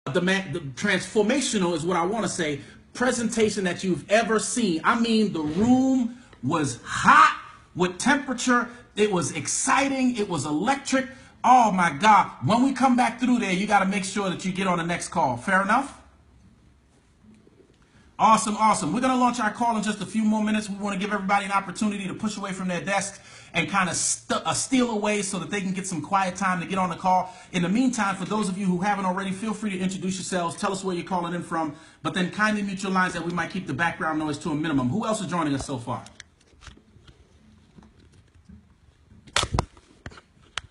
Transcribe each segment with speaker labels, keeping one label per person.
Speaker 1: the transformational is what I want to say, presentation that you've ever seen. I mean, the room was hot with temperature. It was exciting. It was electric. Oh my God. When we come back through there, you got to make sure that you get on the next call. Fair enough? Awesome, awesome. We're going to launch our call in just a few more minutes. We want to give everybody an opportunity to push away from their desk and kind of steal away so that they can get some quiet time to get on the call. In the meantime, for those of you who haven't already, feel free to introduce yourselves. Tell us where you're calling in from, but then kindly mute your lines that we might keep the background noise to a minimum. Who else is joining us so far?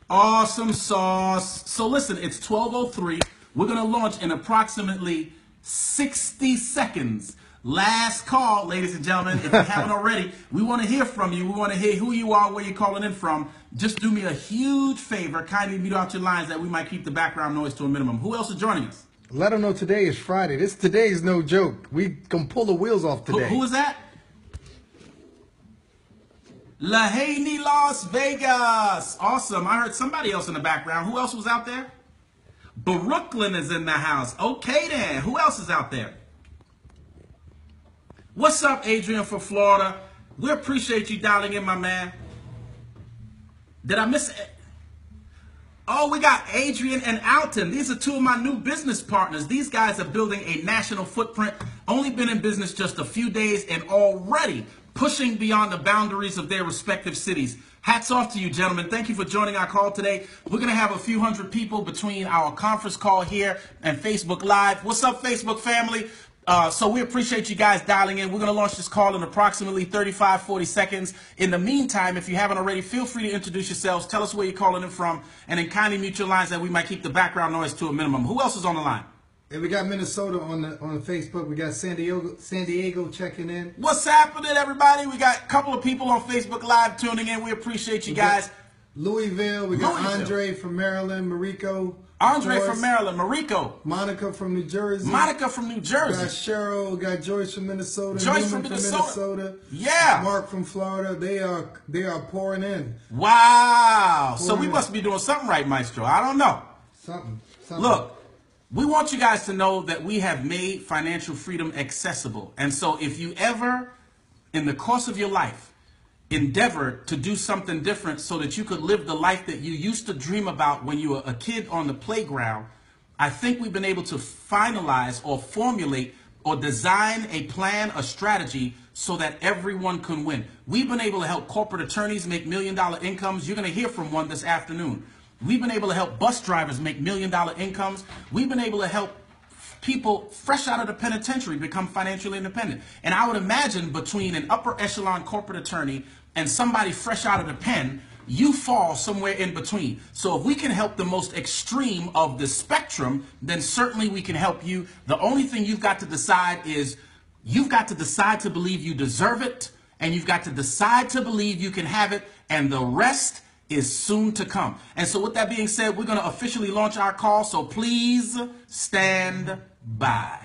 Speaker 1: Awesome sauce. So listen, it's 12:03. We're going to launch in approximately 60 seconds. Last call, ladies and gentlemen. If you haven't already, we want to hear from you. We want to hear who you are, where you're calling in from. Just do me a huge favor. Kindly mute out your lines that we might keep the background noise to a minimum. Who else is joining us?
Speaker 2: Let them know today is Friday. Today is no joke. We can pull the wheels off today.
Speaker 1: Who is that? La Haney, Las Vegas. Awesome. I heard somebody else in the background. Who else was out there? Brooklyn is in the house. Okay then. Who else is out there? What's up, Adrian from Florida? We appreciate you dialing in, my man. Did I miss it? Oh, we got Adrian and Alton. These are two of my new business partners. These guys are building a national footprint. Only been in business just a few days and already pushing beyond the boundaries of their respective cities. Hats off to you, gentlemen. Thank you for joining our call today. We're going to have a few hundred people between our conference call here and Facebook Live. What's up, Facebook family? So we appreciate you guys dialing in. We're going to launch this call in approximately 35-40 seconds. In the meantime, if you haven't already, feel free to introduce yourselves. Tell us where you're calling in from, and then kindly mute your lines that we might keep the background noise to a minimum. Who else is on the line?
Speaker 2: And we got Minnesota on the Facebook. We got San Diego checking in.
Speaker 1: What's happening, everybody? We got a couple of people on Facebook Live tuning in. We appreciate you guys.
Speaker 2: Louisville. We got Andre from Maryland. Mariko.
Speaker 1: Andre from Maryland. Mariko.
Speaker 2: Monica from New Jersey.
Speaker 1: Monica from New Jersey.
Speaker 2: We got Cheryl. We got Joyce from Minnesota.
Speaker 1: Joyce
Speaker 2: Newman
Speaker 1: from Minnesota.
Speaker 2: Yeah. Mark from Florida. They are pouring in.
Speaker 1: Wow. So we must be doing something right, Maestro. I don't know.
Speaker 2: Something.
Speaker 1: Look. We want you guys to know that we have made financial freedom accessible. And so if you ever, in the course of your life, endeavor to do something different so that you could live the life that you used to dream about when you were a kid on the playground, I think we've been able to finalize or formulate or design a plan, a strategy so that everyone can win. We've been able to help corporate attorneys make million-dollar incomes. You're going to hear from one this afternoon. We've been able to help bus drivers make million-dollar incomes. We've been able to help people fresh out of the penitentiary become financially independent. And I would imagine between an upper echelon corporate attorney and somebody fresh out of the pen, you fall somewhere in between. So if we can help the most extreme of the spectrum, then certainly we can help you. The only thing you've got to decide is you've got to decide to believe you deserve it, and you've got to decide to believe you can have it, and the rest is soon to come. And so with that being said, we're going to officially launch our call, so please stand by.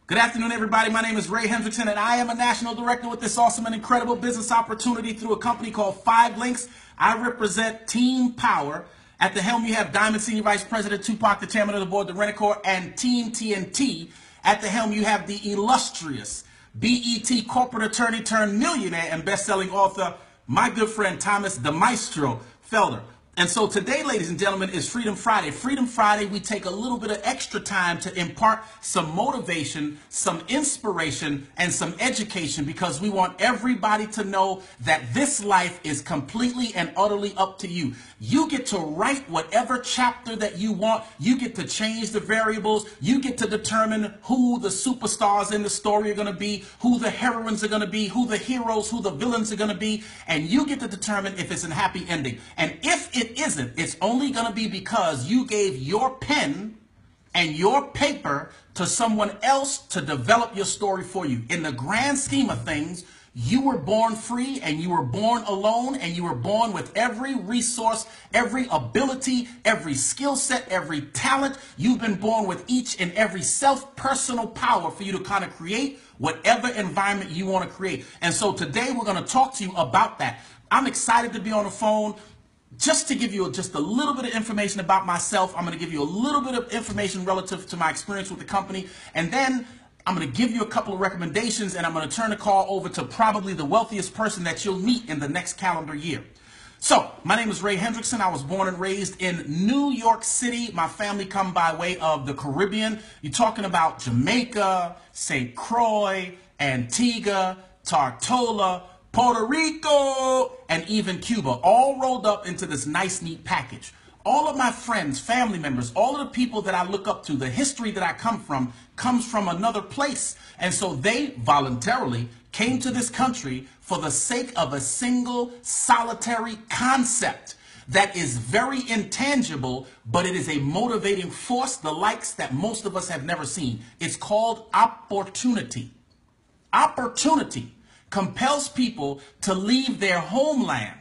Speaker 1: Good afternoon, everybody. My name is Ray Hendrickson, and I am a national director with this awesome and incredible business opportunity through a company called 5 Links. I represent Team Power. At the helm, you have Diamond Senior Vice President Tupac, the chairman of the board, the Rent-A-Core, and Team TNT. At the helm, you have the illustrious BET corporate attorney turned millionaire and best-selling author, my good friend Thomas the Maestro Felder. And so today, ladies and gentlemen, is Freedom Friday. Freedom Friday, we take a little bit of extra time to impart some motivation, some inspiration, and some education because we want everybody to know that this life is completely and utterly up to you. You get to write whatever chapter that you want. You get to change the variables. You get to determine who the superstars in the story are going to be, who the heroines are going to be, who the heroes, who the villains are going to be, and you get to determine if it's a happy ending. And if it isn't, it's only going to be because you gave your pen and your paper to someone else to develop your story for you. In the grand scheme of things, you were born free and you were born alone and you were born with every resource, every ability, every skill set, every talent. You've been born with each and every personal power for you to kind of create whatever environment you want to create. And so today we're going to talk to you about that. I'm excited to be on the phone just to give you just a little bit of information about myself. I'm going to give you a little bit of information relative to my experience with the company, and then I'm going to give you a couple of recommendations, and I'm going to turn the call over to probably the wealthiest person that you'll meet in the next calendar year. So, my name is Ray Hendrickson. I was born and raised in New York City. My family come by way of the Caribbean. You're talking about Jamaica, St. Croix, Antigua, Tortola, Puerto Rico, and even Cuba, all rolled up into this nice, neat package. All of my friends, family members, all of the people that I look up to, the history that I come from, comes from another place. And so they voluntarily came to this country for the sake of a single solitary concept that is very intangible, but it is a motivating force, the likes that most of us have never seen. It's called opportunity. Opportunity compels people to leave their homeland,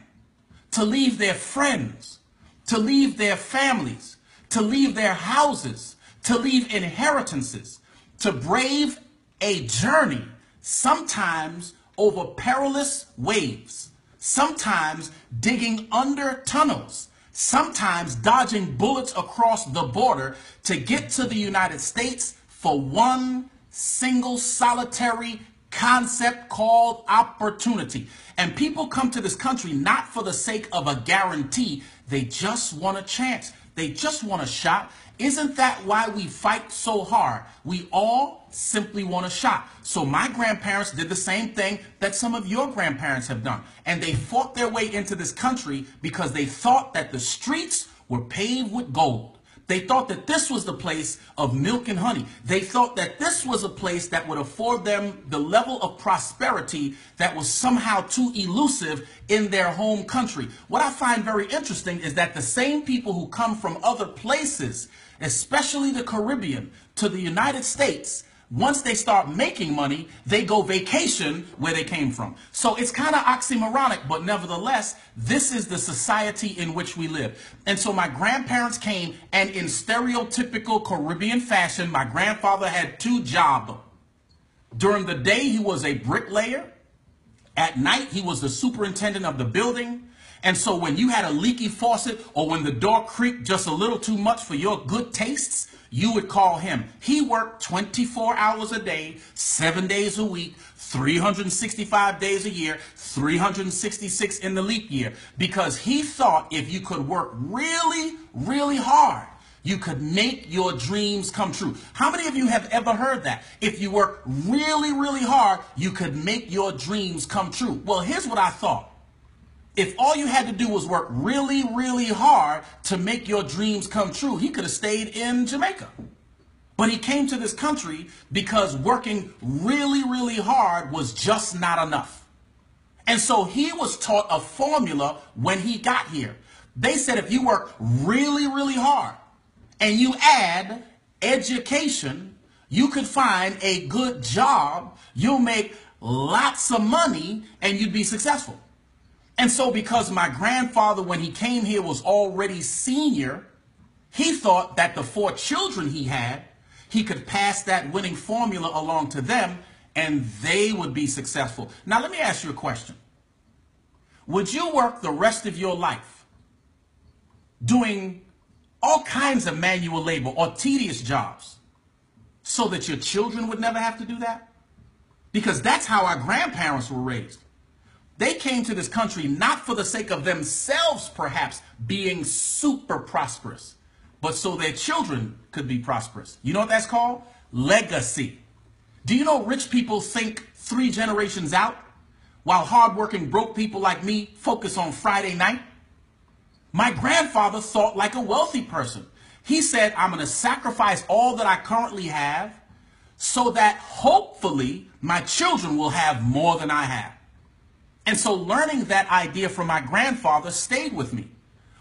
Speaker 1: to leave their friends, to leave their families, to leave their houses, to leave inheritances, to brave a journey, sometimes over perilous waves, sometimes digging under tunnels, sometimes dodging bullets across the border to get to the United States for one single solitary concept called opportunity. And people come to this country not for the sake of a guarantee. They just want a chance. They just want a shot. Isn't that why we fight so hard? We all simply want a shot. So my grandparents did the same thing that some of your grandparents have done. And they fought their way into this country because they thought that the streets were paved with gold. They thought that this was the place of milk and honey. They thought that this was a place that would afford them the level of prosperity that was somehow too elusive in their home country. What I find very interesting is that the same people who come from other places, especially the Caribbean, to the United States, once they start making money, they go vacation where they came from. So it's kind of oxymoronic, but nevertheless, this is the society in which we live. And so my grandparents came, and in stereotypical Caribbean fashion, my grandfather had two jobs. During the day, he was a bricklayer. At night, he was the superintendent of the building. And so when you had a leaky faucet or when the door creaked just a little too much for your good tastes, you would call him. He worked 24 hours a day, 7 days a week, 365 days a year, 366 in the leap year, because he thought if you could work really, really hard, you could make your dreams come true. How many of you have ever heard that? If you work really, really hard, you could make your dreams come true. Well, here's what I thought. If all you had to do was work really, really hard to make your dreams come true, he could have stayed in Jamaica. But he came to this country because working really, really hard was just not enough. And so he was taught a formula when he got here. They said if you work really, really hard and you add education, you could find a good job, you'll make lots of money, and you'd be successful. And so because my grandfather, when he came here, was already senior, he thought that the 4 children he had, he could pass that winning formula along to them and they would be successful. Now, let me ask you a question. Would you work the rest of your life doing all kinds of manual labor or tedious jobs so that your children would never have to do that? Because that's how our grandparents were raised. They came to this country not for the sake of themselves, perhaps, being super prosperous, but so their children could be prosperous. You know what that's called? Legacy. Do you know rich people think 3 generations out, while hardworking broke people like me focus on Friday night? My grandfather thought like a wealthy person. He said, I'm going to sacrifice all that I currently have so that hopefully my children will have more than I have. And so learning that idea from my grandfather stayed with me.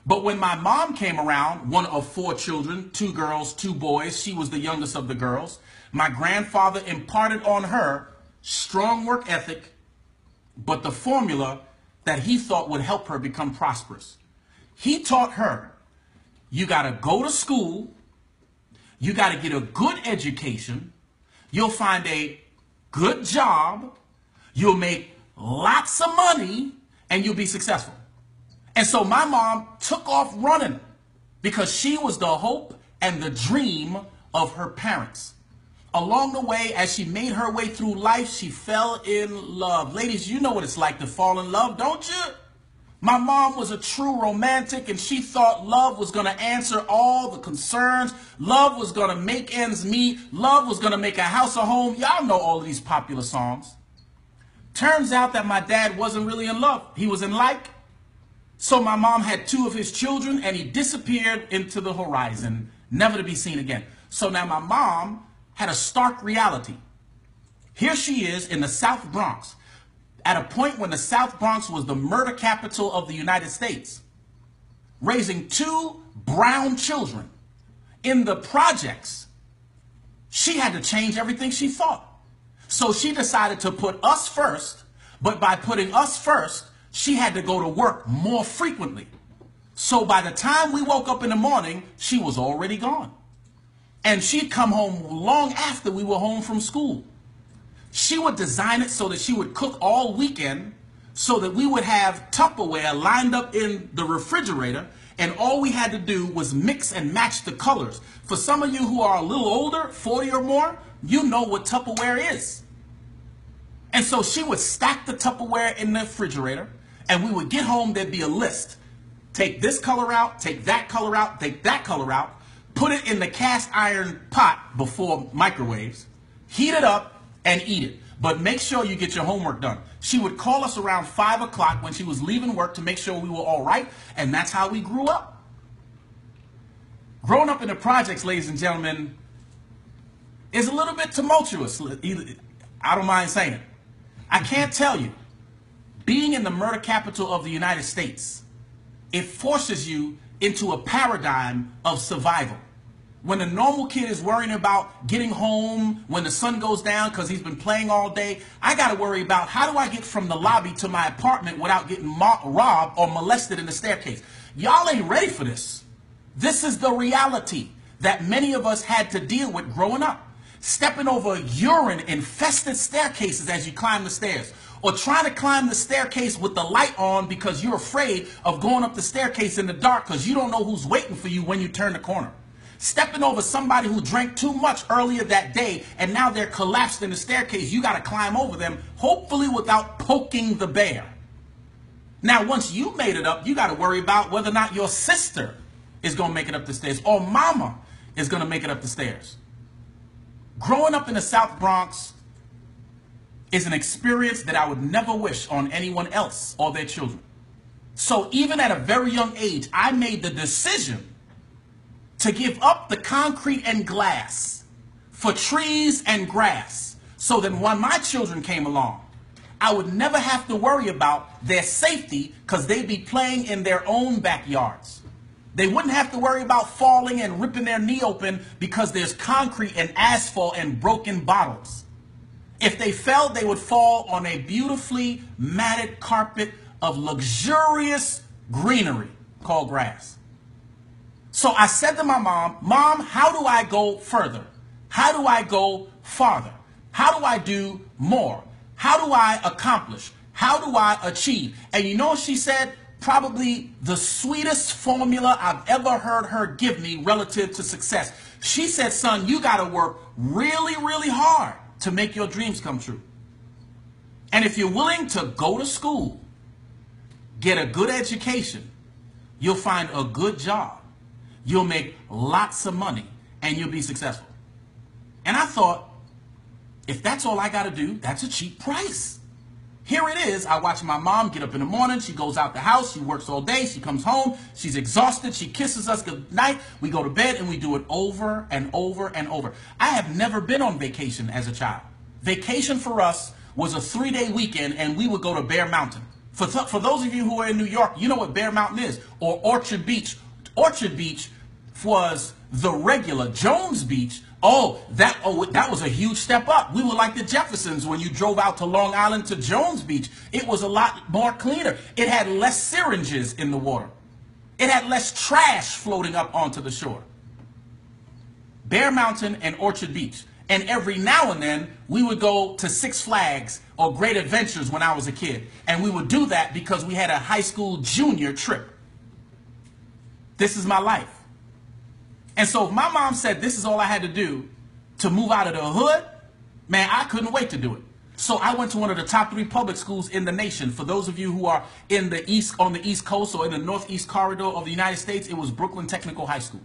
Speaker 1: But when my mom came around, one of 4 children, 2 girls, 2 boys, she was the youngest of the girls, my grandfather imparted on her strong work ethic, but the formula that he thought would help her become prosperous. He taught her, you got to go to school, you got to get a good education, you'll find a good job, you'll make lots of money, and you'll be successful. And so my mom took off running because she was the hope and the dream of her parents. Along the way, as she made her way through life, she fell in love. Ladies, you know what it's like to fall in love, don't you? My mom was a true romantic, and she thought love was going to answer all the concerns. Love was going to make ends meet. Love was going to make a house a home. Y'all know all of these popular songs. Turns out that my dad wasn't really in love. He was in like. So my mom had 2 of his children, and he disappeared into the horizon, never to be seen again. So now my mom had a stark reality. Here she is in the South Bronx, at a point when the South Bronx was the murder capital of the United States, raising 2 brown children in the projects. She had to change everything she thought. So she decided to put us first, but by putting us first, she had to go to work more frequently. So by the time we woke up in the morning, she was already gone. And she'd come home long after we were home from school. She would design it so that she would cook all weekend so that we would have Tupperware lined up in the refrigerator, and all we had to do was mix and match the colors. For some of you who are a little older, 40 or more, you know what Tupperware is. And so she would stack the Tupperware in the refrigerator, and we would get home, there'd be a list. Take this color out, take that color out, take that color out, put it in the cast iron pot before microwaves, heat it up, and eat it. But make sure you get your homework done. She would call us around 5 o'clock when she was leaving work to make sure we were all right, and that's how we grew up. Growing up in the projects, ladies and gentlemen, is a little bit tumultuous. I don't mind saying it. I can't tell you. Being in the murder capital of the United States, it forces you into a paradigm of survival. When a normal kid is worrying about getting home when the sun goes down because he's been playing all day, I got to worry about how do I get from the lobby to my apartment without getting robbed or molested in the staircase. Y'all ain't ready for this. This is the reality that many of us had to deal with growing up. Stepping over urine-infested staircases as you climb the stairs, or trying to climb the staircase with the light on because you're afraid of going up the staircase in the dark because you don't know who's waiting for you when you turn the corner. Stepping over somebody who drank too much earlier that day and now they're collapsed in the staircase. You got to climb over them, hopefully without poking the bear. Now, once you made it up, you got to worry about whether or not your sister is going to make it up the stairs or mama is going to make it up the stairs. Growing up in the South Bronx is an experience that I would never wish on anyone else or their children. So even at a very young age, I made the decision to give up the concrete and glass for trees and grass so that when my children came along, I would never have to worry about their safety because they'd be playing in their own backyards. They wouldn't have to worry about falling and ripping their knee open because there's concrete and asphalt and broken bottles. If they fell, they would fall on a beautifully matted carpet of luxurious greenery called grass. So I said to my mom, Mom, how do I go further? How do I go farther? How do I do more? How do I accomplish? How do I achieve? And you know what she said? Probably the sweetest formula I've ever heard her give me relative to success. She said, son, you got to work really, really hard to make your dreams come true. And if you're willing to go to school, get a good education, you'll find a good job, you'll make lots of money, and you'll be successful. And I thought, if that's all I got to do, that's a cheap price. Here it is. I watch my mom get up in the morning. She goes out the house. She works all day. She comes home. She's exhausted. She kisses us good night. We go to bed and we do it over and over and over. I have never been on vacation as a child. Vacation for us was a 3-day weekend and we would go to Bear Mountain. For those of you who are in New York, you know what Bear Mountain is, or Orchard Beach. Orchard Beach was the regular Jones Beach. That was a huge step up. We were like the Jeffersons when you drove out to Long Island to Jones Beach. It was a lot more cleaner. It had less syringes in the water. It had less trash floating up onto the shore. Bear Mountain and Orchard Beach. And every now and then, we would go to Six Flags or Great Adventures when I was a kid. And we would do that because we had a high school junior trip. This is my life. And so if my mom said this is all I had to do to move out of the hood, man, I couldn't wait to do it. So I went to one of the top 3 public schools in the nation. For those of you who are in the on the East Coast or in the Northeast corridor of the United States, it was Brooklyn Technical High School.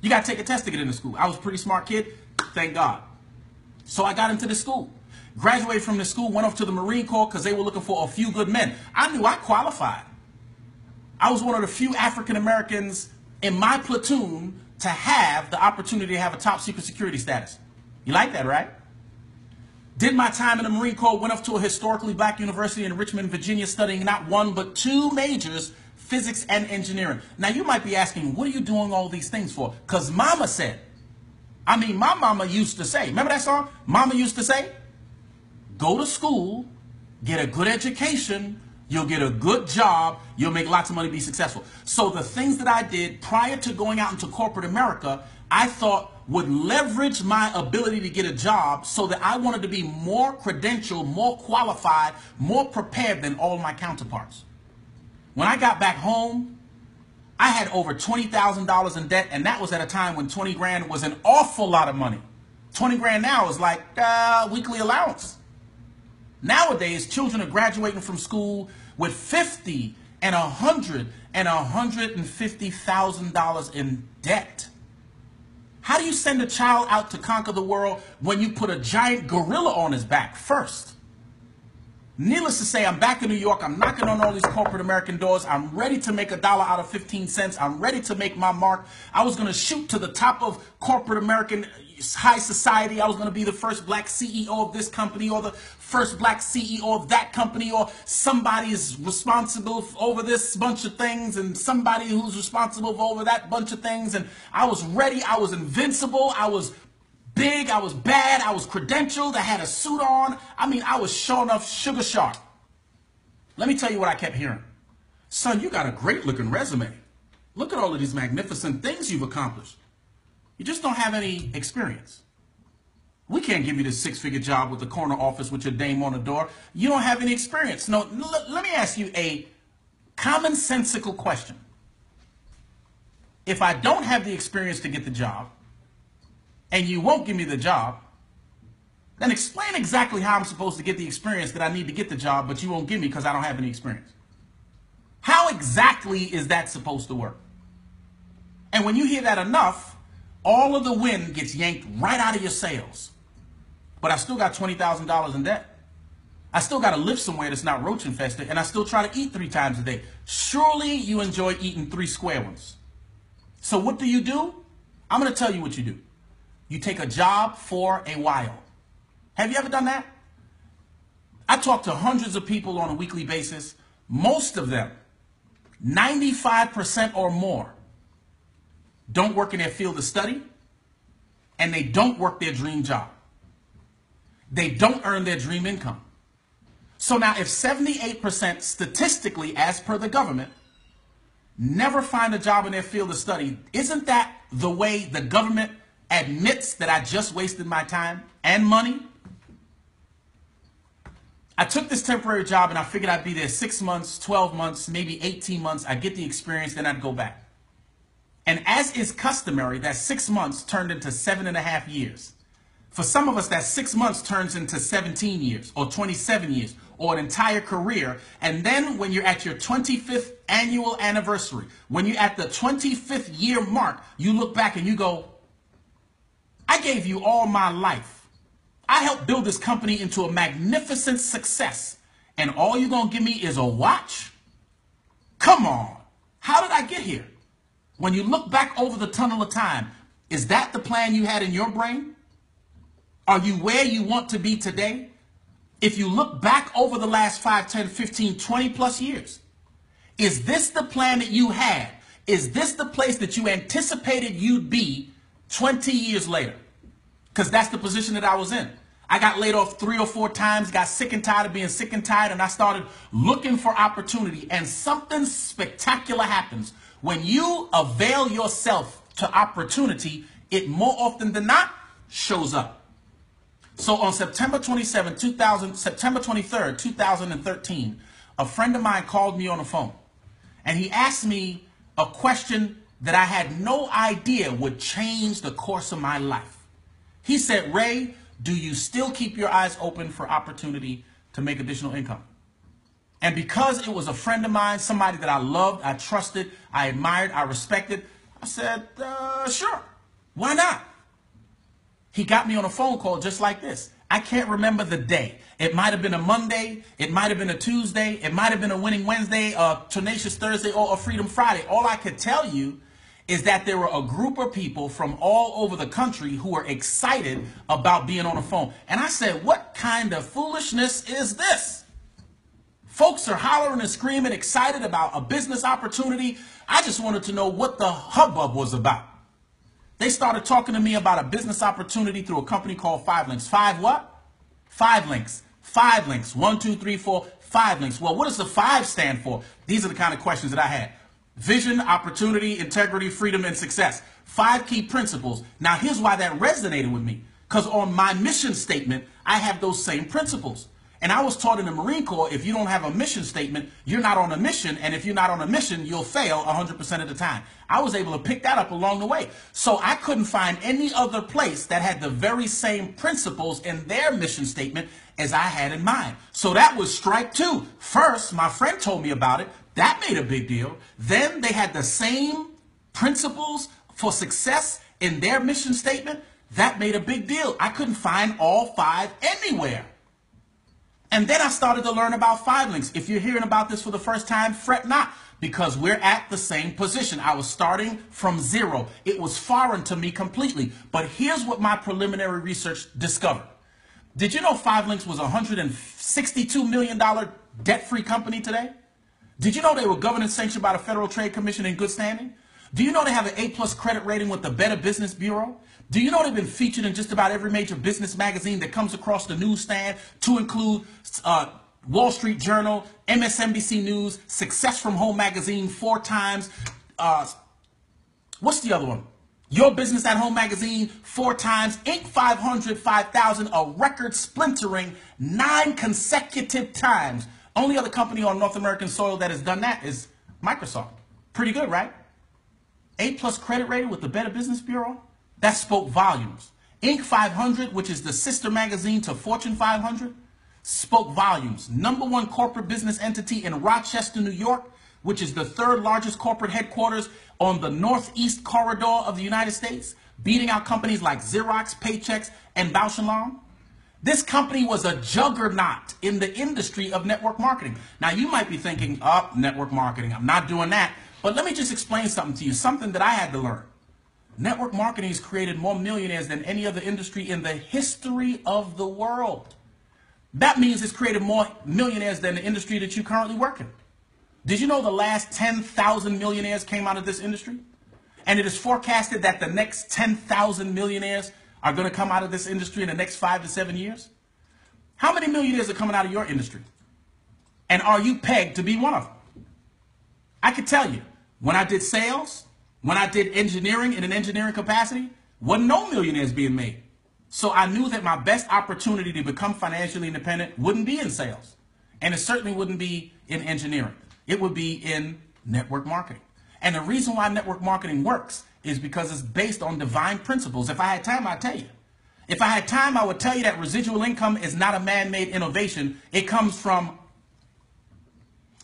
Speaker 1: You got to take a test to get into school. I was a pretty smart kid, thank God. So I got into the school. Graduated from the school, went off to the Marine Corps because they were looking for a few good men. I knew I qualified. I was one of the few African Americans in my platoon to have the opportunity to have a top secret security status. You like that, right? Did my time in the Marine Corps, went off to a historically black university in Richmond, Virginia, studying not 1 but 2 majors, physics and engineering. Now you might be asking, what are you doing all these things for? Because mama said. I mean, my mama used to say, remember that song? Mama used to say, go to school, get a good education, you'll get a good job, you'll make lots of money, be successful. So the things that I did prior to going out into corporate America, I thought would leverage my ability to get a job so that I wanted to be more credentialed, more qualified, more prepared than all my counterparts. When I got back home, I had over $20,000 in debt, and that was at a time when 20 grand was an awful lot of money. 20 grand now is like weekly allowance. Nowadays, children are graduating from school with $50 and $100 and $150,000 in debt. How do you send a child out to conquer the world when you put a giant gorilla on his back first? Needless to say, I'm back in New York. I'm knocking on all these corporate American doors. I'm ready to make $1 out of 15 cents. I'm ready to make my mark. I was going to shoot to the top of corporate American high society. I was going to be the first black CEO of this company, or the first black CEO of that company, or somebody is responsible over this bunch of things and somebody who's responsible over that bunch of things. And I was ready. I was invincible. I was big, I was bad, I was credentialed, I had a suit on. I mean, I was sure enough sugar sharp. Let me tell you what I kept hearing. Son, you got a great looking resume. Look at all of these magnificent things you've accomplished. You just don't have any experience. We can't give you this 6-figure job with the corner office with your dame on the door. You don't have any experience. No, let me ask you a commonsensical question. If I don't have the experience to get the job, and you won't give me the job, then explain exactly how I'm supposed to get the experience that I need to get the job, but you won't give me because I don't have any experience. How exactly is that supposed to work? And when you hear that enough, all of the wind gets yanked right out of your sails. But I still got $20,000 in debt. I still got to live somewhere that's not roach infested, and I still try to eat 3 times a day. Surely you enjoy eating 3 square ones. So what do? I'm going to tell you what you do. You take a job for a while. Have you ever done that? I talk to hundreds of people on a weekly basis. Most of them, 95% or more, don't work in their field of study, and they don't work their dream job. They don't earn their dream income. So now if 78% statistically, as per the government, never find a job in their field of study, isn't that the way the government admits that I just wasted my time and money? I took this temporary job and I figured I'd be there 6 months, 12 months, maybe 18 months. I'd get the experience, then I'd go back. And as is customary, that 6 months turned into 7.5 years. For some of us, that 6 months turns into 17 years or 27 years or an entire career. And then when you're at your 25th annual anniversary, when you're at the 25th year mark, you look back and you go, I gave you all my life. I helped build this company into a magnificent success. And all you're going to give me is a watch? Come on. How did I get here? When you look back over the tunnel of time, is that the plan you had in your brain? Are you where you want to be today? If you look back over the last 5, 10, 15, 20 plus years, is this the plan that you had? Is this the place that you anticipated you'd be 20 years later? Because that's the position that I was in. I got laid off 3 or 4 times, got sick and tired of being sick and tired, and I started looking for opportunity. And something spectacular happens. When you avail yourself to opportunity, it more often than not shows up. So on September 23rd, 2013, a friend of mine called me on the phone and he asked me a question that I had no idea would change the course of my life. He said, Ray, do you still keep your eyes open for opportunity to make additional income? And because it was a friend of mine, somebody that I loved, I trusted, I admired, I respected, I said, sure, why not? He got me on a phone call just like this. I can't remember the day. It might have been a Monday. It might have been a Tuesday. It might have been a Winning Wednesday, a Tenacious Thursday, or a Freedom Friday. All I could tell you is that there were a group of people from all over the country who were excited about being on the phone. And I said, what kind of foolishness is this? Folks are hollering and screaming, excited about a business opportunity. I just wanted to know what the hubbub was about. They started talking to me about a business opportunity through a company called 5 Links. 5 what? 5 Links. 5 Links. 1, 2, 3, 4, 5 Links. Well, what does the 5 stand for? These are the kind of questions that I had. Vision, opportunity, integrity, freedom, and success. 5 key principles. Now, here's why that resonated with me. Because on my mission statement, I have those same principles. And I was taught in the Marine Corps, if you don't have a mission statement, you're not on a mission. And if you're not on a mission, you'll fail 100% of the time. I was able to pick that up along the way. So I couldn't find any other place that had the very same principles in their mission statement as I had in mine. So that was strike 2. First, my friend told me about it. That made a big deal. Then they had the same principles for success in their mission statement. That made a big deal. I couldn't find all 5 anywhere. And then I started to learn about 5 Links. If you're hearing about this for the first time, fret not, because we're at the same position. I was starting from 0. It was foreign to me completely. But here's what my preliminary research discovered. Did you know 5 Links was a $162 million debt-free company today? Did you know they were governance sanctioned by the Federal Trade Commission in good standing? Do you know they have an A+ credit rating with the Better Business Bureau? Do you know they've been featured in just about every major business magazine that comes across the newsstand, to include Wall Street Journal, MSNBC News, Success from Home magazine 4 times. What's the other one? Your Business at Home magazine 4 times. Inc. 500, 5,000, a record splintering 9 consecutive times. Only other company on North American soil that has done that is Microsoft. Pretty good, right? A+ credit rating with the Better Business Bureau. That spoke volumes. Inc. 500, which is the sister magazine to Fortune 500, spoke volumes. #1 corporate business entity in Rochester, New York, which is the 3rd largest corporate headquarters on the northeast corridor of the United States, beating out companies like Xerox, Paychex, and Bausch & Lomb. This company was a juggernaut in the industry of network marketing. Now, you might be thinking, oh, network marketing, I'm not doing that. But let me just explain something to you, something that I had to learn. Network marketing has created more millionaires than any other industry in the history of the world. That means it's created more millionaires than the industry that you currently work in. Did you know the last 10,000 millionaires came out of this industry? And it is forecasted that the next 10,000 millionaires are going to come out of this industry in the next 5 to 7 years? How many millionaires are coming out of your industry? And are you pegged to be one of them? I could tell you, when I did sales, when I did engineering in an engineering capacity, wasn't no millionaires being made. So I knew that my best opportunity to become financially independent wouldn't be in sales. And it certainly wouldn't be in engineering. It would be in network marketing. And the reason why network marketing works is because it's based on divine principles. If I had time, I'd tell you. If I had time, I would tell you that residual income is not a man-made innovation. It comes from...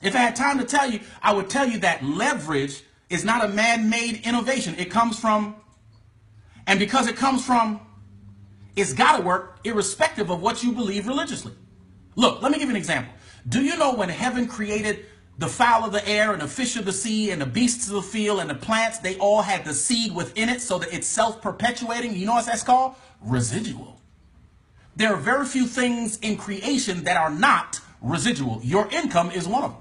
Speaker 1: If I had time to tell you, I would tell you that leverage is not a man-made innovation. It comes from, and because it comes from, it's got to work irrespective of what you believe religiously. Look, let me give you an example. Do you know when heaven created the fowl of the air and the fish of the sea and the beasts of the field and the plants, they all had the seed within it so that it's self-perpetuating? You know what that's called? Residual. There are very few things in creation that are not residual. Your income is one of them.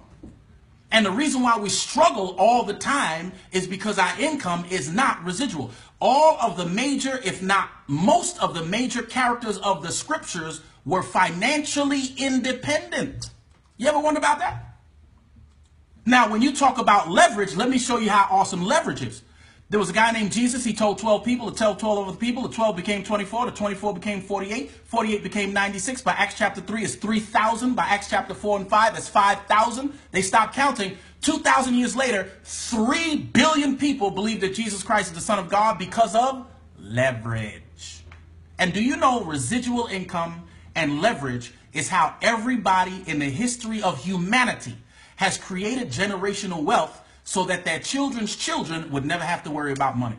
Speaker 1: And the reason why we struggle all the time is because our income is not residual. All of the major, if not most of the major characters of the scriptures were financially independent. You ever wonder about that? Now, when you talk about leverage, let me show you how awesome leverage is. There was a guy named Jesus. He told 12 people to tell 12 other people. The 12 became 24. The 24 became 48. 48 became 96. By Acts chapter 3, it's 3,000. By Acts chapter 4 and 5, it's 5,000. They stopped counting. 2,000 years later, 3 billion people believe that Jesus Christ is the Son of God because of leverage. And do you know residual income and leverage is how everybody in the history of humanity has created generational wealth so that their children's children would never have to worry about money.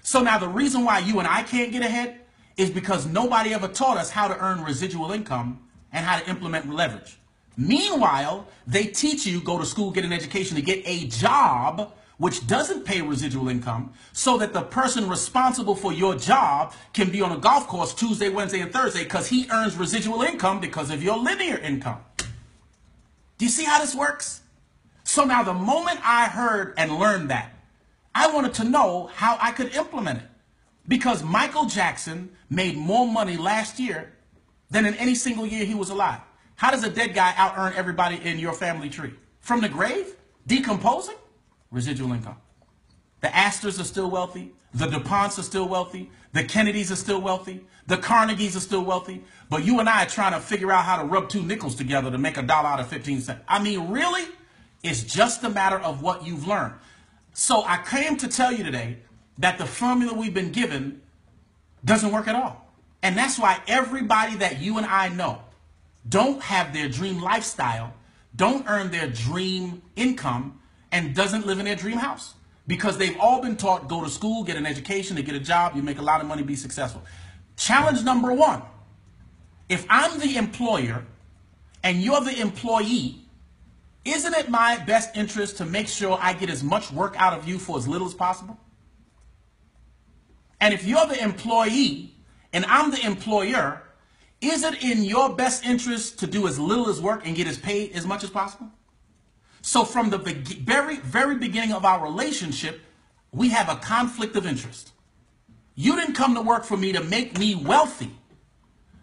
Speaker 1: So now the reason why you and I can't get ahead is because nobody ever taught us how to earn residual income and how to implement leverage. Meanwhile, they teach you, go to school, get an education to get a job which doesn't pay residual income so that the person responsible for your job can be on a golf course Tuesday, Wednesday, and Thursday because he earns residual income because of your linear income. Do you see how this works? So now the moment I heard and learned that, I wanted to know how I could implement it. Because Michael Jackson made more money last year than in any single year he was alive. How does a dead guy out-earn everybody in your family tree? From the grave? Decomposing? Residual income. The Astors are still wealthy. The DuPonts are still wealthy. The Kennedys are still wealthy. The Carnegies are still wealthy. But you and I are trying to figure out how to rub 2 nickels together to make $1 out of 15 cents. I mean, really? It's just a matter of what you've learned. So I came to tell you today that the formula we've been given doesn't work at all. And that's why everybody that you and I know don't have their dream lifestyle, don't earn their dream income, and doesn't live in their dream house. Because they've all been taught, go to school, get an education, to get a job, you make a lot of money, be successful. Challenge number 1. If I'm the employer and you're the employee, isn't it my best interest to make sure I get as much work out of you for as little as possible? And if you're the employee and I'm the employer, is it in your best interest to do as little as work and get as paid as much as possible? So from the very, very beginning of our relationship, we have a conflict of interest. You didn't come to work for me to make me wealthy.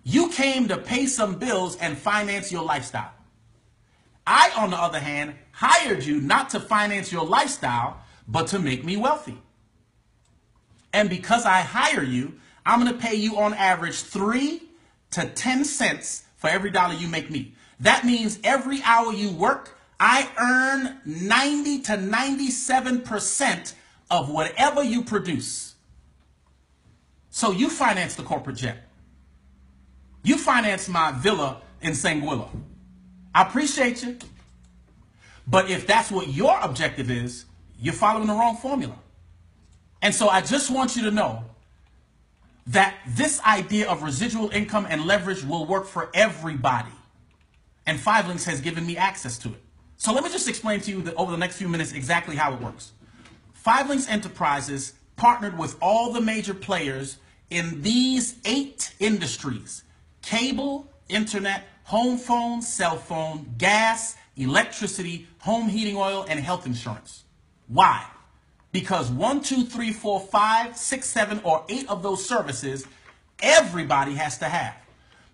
Speaker 1: You came to pay some bills and finance your lifestyle. I, on the other hand, hired you not to finance your lifestyle, but to make me wealthy. And because I hire you, I'm going to pay you on average 3 to 10 cents for every dollar you make me. That means every hour you work, I earn 90 to 97% of whatever you produce. So you finance the corporate jet. You finance my villa in Sanguilla. I appreciate you. But if that's what your objective is, you're following the wrong formula. And so I just want you to know that this idea of residual income and leverage will work for everybody. And 5 Links has given me access to it. So let me just explain to you that over the next few minutes exactly how it works. 5 Links Enterprises partnered with all the major players in these 8 industries: cable, internet, home phone, cell phone, gas, electricity, home heating oil, and health insurance. Why? Because 1, 2, 3, 4, 5, 6, 7, or 8 of those services, everybody has to have.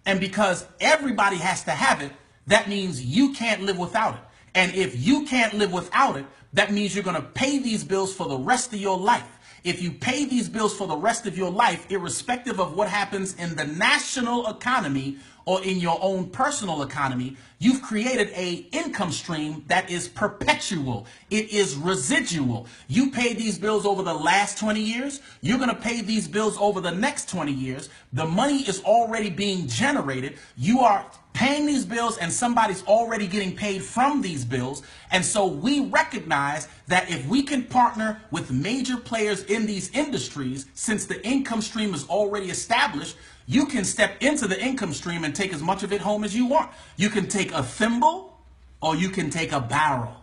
Speaker 1: And because everybody has to have it, that means you can't live without it. And if you can't live without it, that means you're going to pay these bills for the rest of your life. If you pay these bills for the rest of your life, irrespective of what happens in the national economy or in your own personal economy, you've created an income stream that is perpetual. It is residual. You pay these bills over the last 20 years. You're going to pay these bills over the next 20 years. The money is already being generated. You are paying these bills and somebody's already getting paid from these bills. And so we recognize that if we can partner with major players in these industries, since the income stream is already established, you can step into the income stream and take as much of it home as you want. You can take a thimble or you can take a barrel.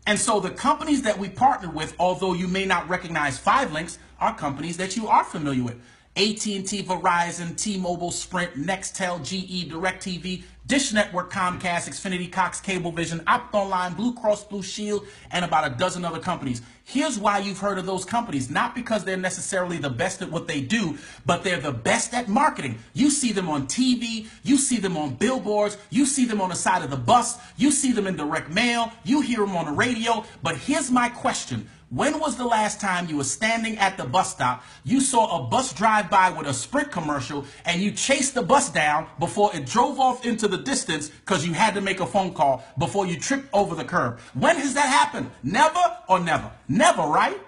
Speaker 1: And so the companies that we partner with, although you may not recognize 5 Links, are companies that you are familiar with. AT&T, Verizon, T-Mobile, Sprint, Nextel, GE, DirecTV, Dish Network, Comcast, Xfinity, Cox, Cablevision, Optonline, Blue Cross Blue Shield, and about a dozen other companies. Here's why you've heard of those companies. Not because they're necessarily the best at what they do, but they're the best at marketing. You see them on TV, you see them on billboards, you see them on the side of the bus, you see them in direct mail, you hear them on the radio. But here's my question. When was the last time you were standing at the bus stop, you saw a bus drive by with a Sprint commercial, and you chased the bus down before it drove off into the distance because you had to make a phone call before you tripped over the curb? When has that happened? Never or never? Never, right?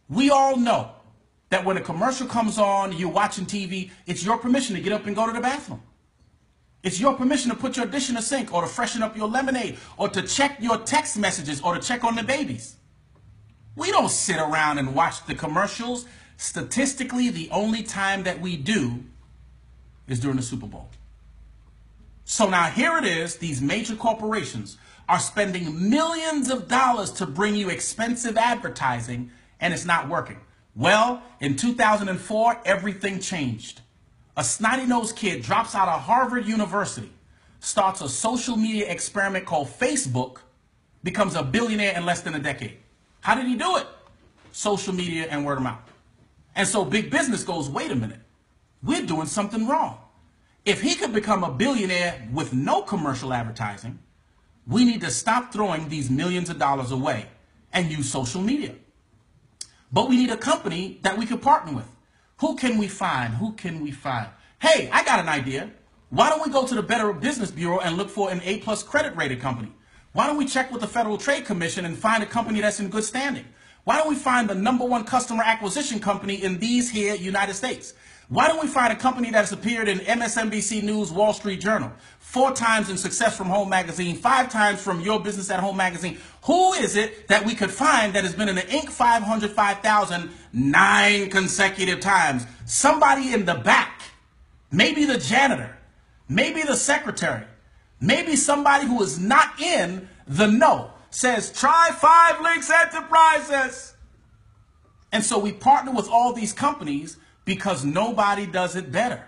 Speaker 1: We all know that when a commercial comes on, you're watching TV, it's your permission to get up and go to the bathroom. It's your permission to put your dish in the sink, or to freshen up your lemonade, or to check your text messages, or to check on the babies. We don't sit around and watch the commercials. Statistically, the only time that we do is during the Super Bowl. So now here it is, these major corporations are spending millions of dollars to bring you expensive advertising, and it's not working. Well, in 2004, everything changed. A snotty-nosed kid drops out of Harvard University, starts a social media experiment called Facebook, becomes a billionaire in less than a decade. How did he do it? Social media and word of mouth. And so big business goes, wait a minute, we're doing something wrong. If he could become a billionaire with no commercial advertising, we need to stop throwing these millions of dollars away and use social media. But we need a company that we could partner with. Who can we find? Who can we find? Hey, I got an idea. Why don't we go to the Better Business Bureau and look for an A+ credit rated company? Why don't we check with the Federal Trade Commission and find a company that's in good standing? Why don't we find the #1 customer acquisition company in these here United States? Why don't we find a company that has appeared in MSNBC News, Wall Street Journal, 4 times in Success from Home magazine, 5 times from Your Business at Home magazine? Who is it that we could find that has been in the Inc. 500, 5,000 9 consecutive times? Somebody in the back, maybe the janitor, maybe the secretary, maybe somebody who is not in the know, says, try 5 Links Enterprises. And so we partner with all these companies because nobody does it better.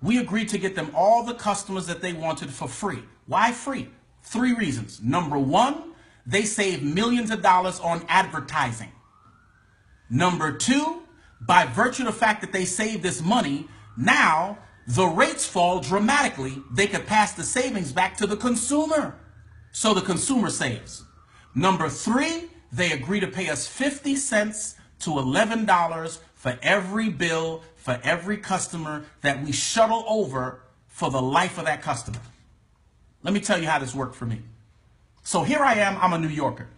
Speaker 1: We agreed to get them all the customers that they wanted for free. Why free? 3 reasons. Number 1, they save millions of dollars on advertising. Number 2, by virtue of the fact that they save this money, now the rates fall dramatically. They could pass the savings back to the consumer. So the consumer saves. Number 3, they agree to pay us 50 cents to $11 for every bill, for every customer that we shuttle over for the life of that customer. Let me tell you how this worked for me. So here I am, I'm a New Yorker.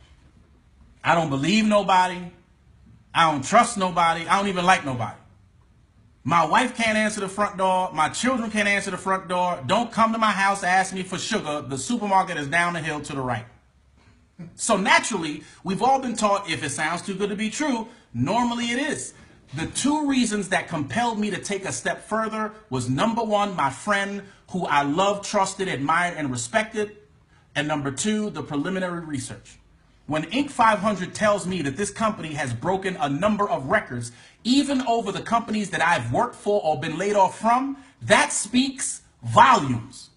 Speaker 1: I don't believe nobody. I don't trust nobody. I don't even like nobody. My wife can't answer the front door. My children can't answer the front door. Don't come to my house to ask me for sugar. The supermarket is down the hill to the right. So naturally, we've all been taught if it sounds too good to be true, normally it is. The 2 reasons that compelled me to take a step further was number 1, my friend who I loved, trusted, admired, and respected. And number 2, the preliminary research. When Inc. 500 tells me that this company has broken a number of records, even over the companies that I've worked for or been laid off from, that speaks volumes.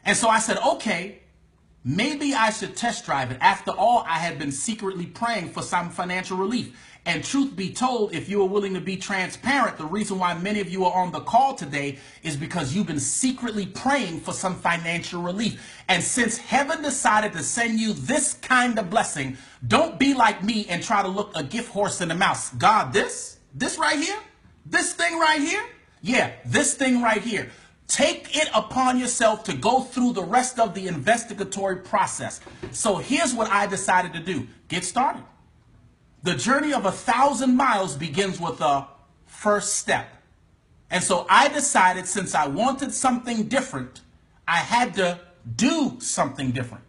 Speaker 1: And so I said, okay, maybe I should test drive it. After all, I had been secretly praying for some financial relief. And truth be told, if you are willing to be transparent, the reason why many of you are on the call today is because you've been secretly praying for some financial relief. And since heaven decided to send you this kind of blessing, don't be like me and try to look a gift horse in the mouth. God, this right here, this thing right here, yeah, this thing right here. Take it upon yourself to go through the rest of the investigatory process. So here's what I decided to do. Get started. The journey of 1,000 miles begins with a first step. And so I decided, since I wanted something different, I had to do something different.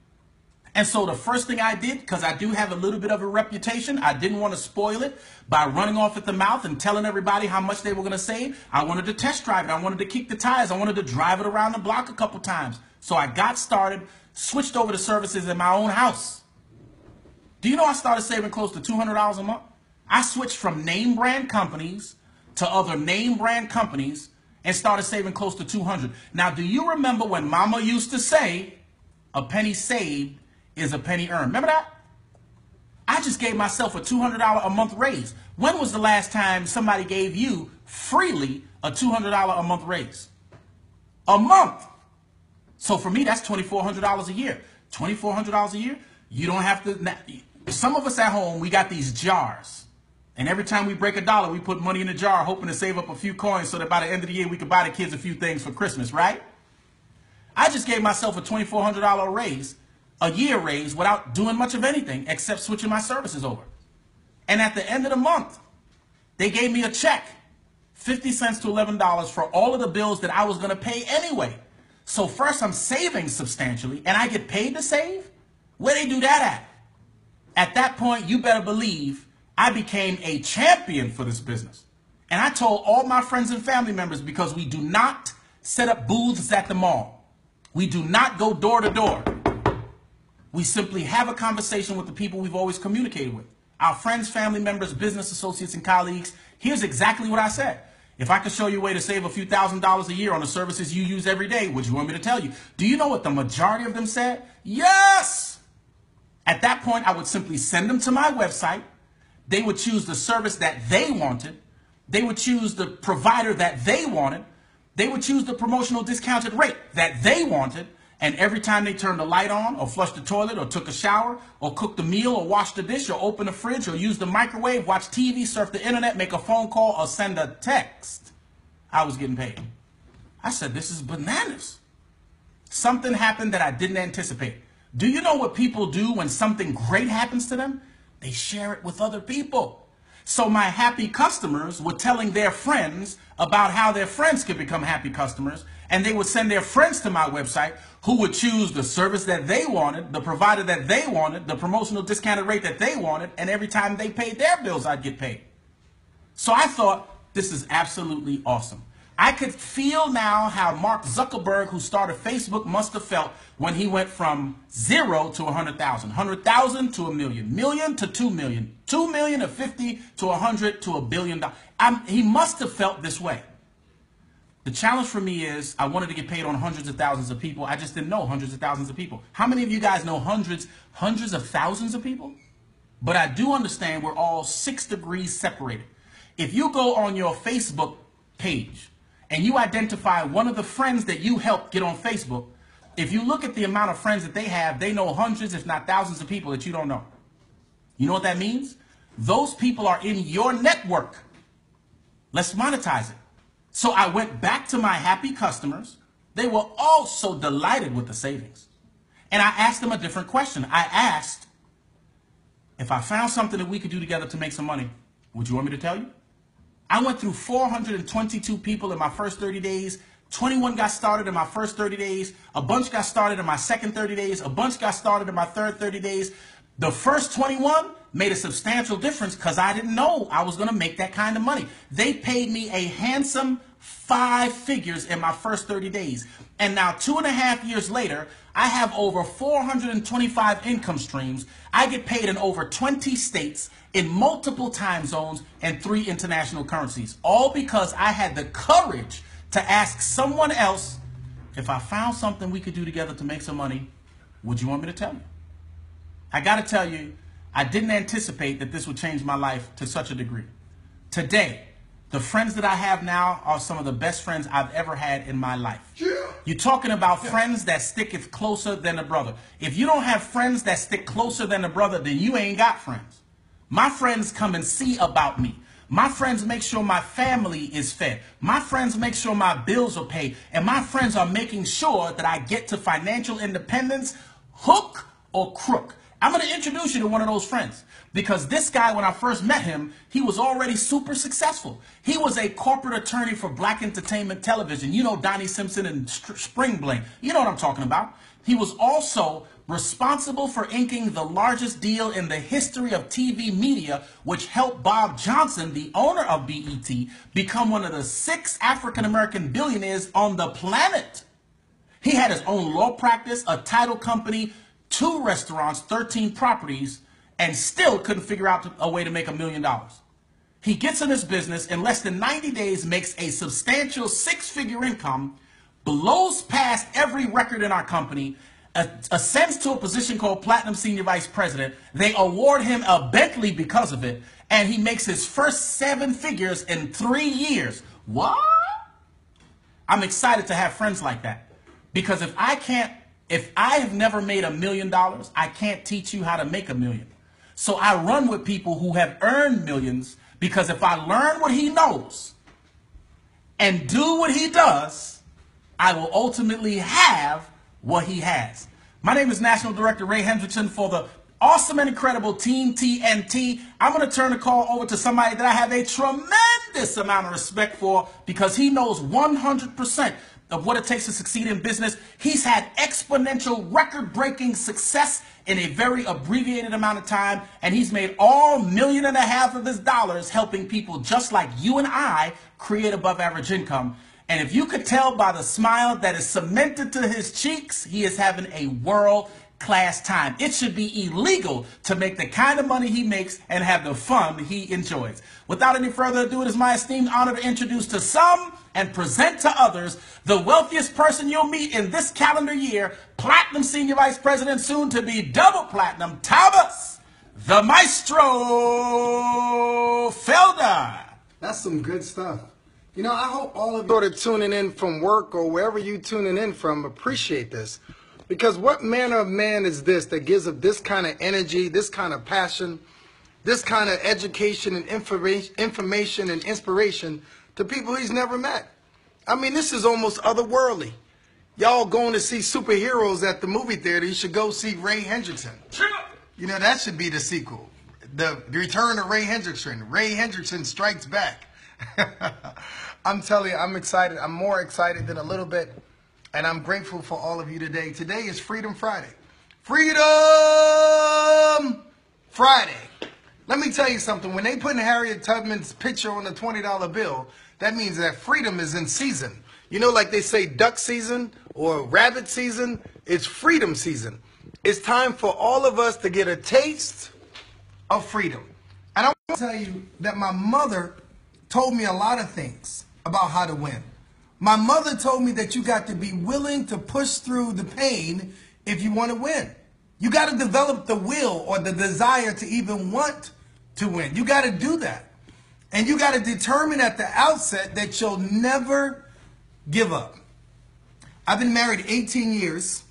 Speaker 1: And so the first thing I did, because I do have a little bit of a reputation, I didn't want to spoil it by running off at the mouth and telling everybody how much they were going to save. I wanted to test drive it. I wanted to kick the tires. I wanted to drive it around the block a couple times. So I got started, switched over to services in my own house. Do you know I started saving close to $200 a month? I switched from name brand companies to other name brand companies and started saving close to $200. Now, do you remember when Mama used to say, a penny saved is a penny earned? Remember that? I just gave myself a $200 a month raise. When was the last time somebody gave you freely a $200 a month raise? A month. So for me, that's $2,400 a year. $2,400 a year. You don't have to. Some of us at home, we got these jars. And every time we break $1, we put money in the jar, hoping to save up a few coins so that by the end of the year, we could buy the kids a few things for Christmas, right? I just gave myself a $2,400 raise, a year raise, without doing much of anything except switching my services over. And at the end of the month, they gave me a check, 50 cents to $11 for all of the bills that I was going to pay anyway. So first, I'm saving substantially, and I get paid to save? Where they do that at? At that point, you better believe I became a champion for this business. And I told all my friends and family members, because we do not set up booths at the mall. We do not go door to door. We simply have a conversation with the people we've always communicated with. Our friends, family members, business associates, and colleagues. Here's exactly what I said. If I could show you a way to save a few $1,000s a year on the services you use every day, would you want me to tell you? Do you know what the majority of them said? Yes! At that point, I would simply send them to my website. They would choose the service that they wanted. They would choose the provider that they wanted. They would choose the promotional discounted rate that they wanted. And every time they turned the light on, or flushed the toilet, or took a shower, or cooked a meal, or washed the dish, or opened the fridge, or used the microwave, watched TV, surfed the internet, make a phone call, or send a text, I was getting paid. I said, this is bananas. Something happened that I didn't anticipate. Do you know what people do when something great happens to them? They share it with other people. So my happy customers were telling their friends about how their friends could become happy customers, and they would send their friends to my website who would choose the service that they wanted, the provider that they wanted, the promotional discounted rate that they wanted, and every time they paid their bills, I'd get paid. So I thought, this is absolutely awesome. I could feel now how Mark Zuckerberg, who started Facebook, must have felt when he went from 0 to 100,000, 100,000 to 1 million, million to 2 million, 2 million to 50 to 100 to $1 billion. He must have felt this way. The challenge for me is I wanted to get paid on hundreds of thousands of people. I just didn't know hundreds of thousands of people. How many of you guys know hundreds of thousands of people? But I do understand we're all 6 degrees separated. If you go on your Facebook page and you identify one of the friends that you helped get on Facebook, if you look at the amount of friends that they have, they know hundreds, if not thousands of people that you don't know. You know what that means? Those people are in your network. Let's monetize it. So I went back to my happy customers. They were also delighted with the savings. And I asked them a different question. I asked, if I found something that we could do together to make some money, would you want me to tell you? I went through 422 people in my first 30 days. 21 got started in my first 30 days. A bunch got started in my second 30 days. A bunch got started in my third 30 days. The first 21 made a substantial difference because I didn't know I was going to make that kind of money. They paid me a handsome 5 figures in my first 30 days. And now 2.5 years later, I have over 425 income streams. I get paid in over 20 states, in multiple time zones, and 3 international currencies. All because I had the courage to ask someone else, if I found something we could do together to make some money, would you want me to tell you? I got to tell you, I didn't anticipate that this would change my life to such a degree. Today, the friends that I have now are some of the best friends I've ever had in my life. Yeah. You're talking about friends that sticketh closer than a brother. If you don't have friends that stick closer than a brother, then you ain't got friends. My friends come and see about me. My friends make sure my family is fed. My friends make sure my bills are paid. And my friends are making sure that I get to financial independence, hook or crook. I'm going to introduce you to one of those friends, because this guy, when I first met him, he was already super successful. He was a corporate attorney for Black Entertainment Television. You know, Donnie Simpson and Spring Bling. You know what I'm talking about. He was also responsible for inking the largest deal in the history of TV media, which helped Bob Johnson, the owner of BET, become one of the 6 African-American billionaires on the planet. He had his own law practice, a title company, 2 restaurants, 13 properties, and still couldn't figure out a way to make $1 million. He gets in this business, in less than 90 days, makes a substantial 6-figure income, blows past every record in our company, ascends to a position called Platinum Senior Vice President. They award him a Bentley because of it, and he makes his first 7 figures in 3 years. What? I'm excited to have friends like that, because if I have never made $1 million, I can't teach you how to make $1 million. So I run with people who have earned millions, because if I learn what he knows and do what he does, I will ultimately have what he has. My name is National Director Ray Hendrickson for the awesome and incredible Team TNT. I'm going to turn the call over to somebody that I have a tremendous amount of respect for, because he knows 100% of what it takes to succeed in business. He's had exponential, record-breaking success in a very abbreviated amount of time, and he's made all $1.5 million of his dollars helping people just like you and I create above average income. And if you could tell by the smile that is cemented to his cheeks, he is having a world-class time. It should be illegal to make the kind of money he makes and have the fun he enjoys. Without any further ado, it is my esteemed honor to introduce to some and present to others the wealthiest person you'll meet in this calendar year, Platinum Senior Vice President, soon to be double platinum, Thomas the Maestro Felder.
Speaker 2: That's some good stuff. You know, I hope all of you are tuning in from work or wherever you tuning in from appreciate this. Because what manner of man is this that gives up this kind of energy, this kind of passion, this kind of education and information and inspiration to people he's never met? I mean, this is almost otherworldly. Y'all going to see superheroes at the movie theater, you should go see Ray Hendrickson. You know, that should be the sequel. The Return of Ray Hendrickson. Ray Hendrickson Strikes Back. I'm telling you, I'm excited. I'm more excited than a little bit. And I'm grateful for all of you today. Today is Freedom Friday. Freedom Friday. Let me tell you something. When they put Harriet Tubman's picture on the $20 bill, that means that freedom is in season. You know, like they say duck season or rabbit season, it's freedom season. It's time for all of us to get a taste of freedom. And I want to tell you that my mother told me a lot of things about how to win. My mother told me that you got to be willing to push through the pain if you want to win. You got to develop the will or the desire to even want to win. You got to do that. And you got to determine at the outset that you'll never give up. I've been married 18 years,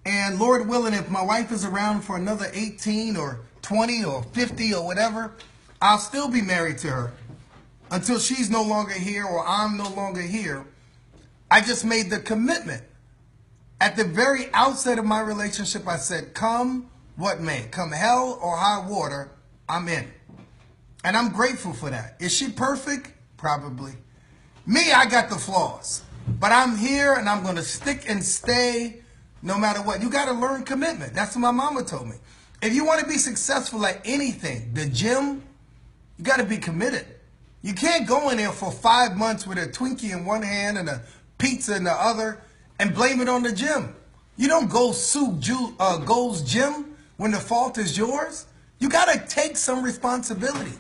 Speaker 2: and Lord willing, if my wife is around for another 18 or 20 or 50 or whatever, I'll still be married to her until she's no longer here or I'm no longer here. I just made the commitment. At the very outset of my relationship, I said, come what may, come hell or high water, I'm in. And I'm grateful for that. Is she perfect? Probably. Me, I got the flaws. But I'm here and I'm going to stick and stay no matter what. You got to learn commitment. That's what my mama told me. If you want to be successful at anything, the gym, you got to be committed. You can't go in there for 5 months with a Twinkie in one hand and a pizza in the other and blame it on the gym. You don't go sue Gold's Gym when the fault is yours. You got to take some responsibility.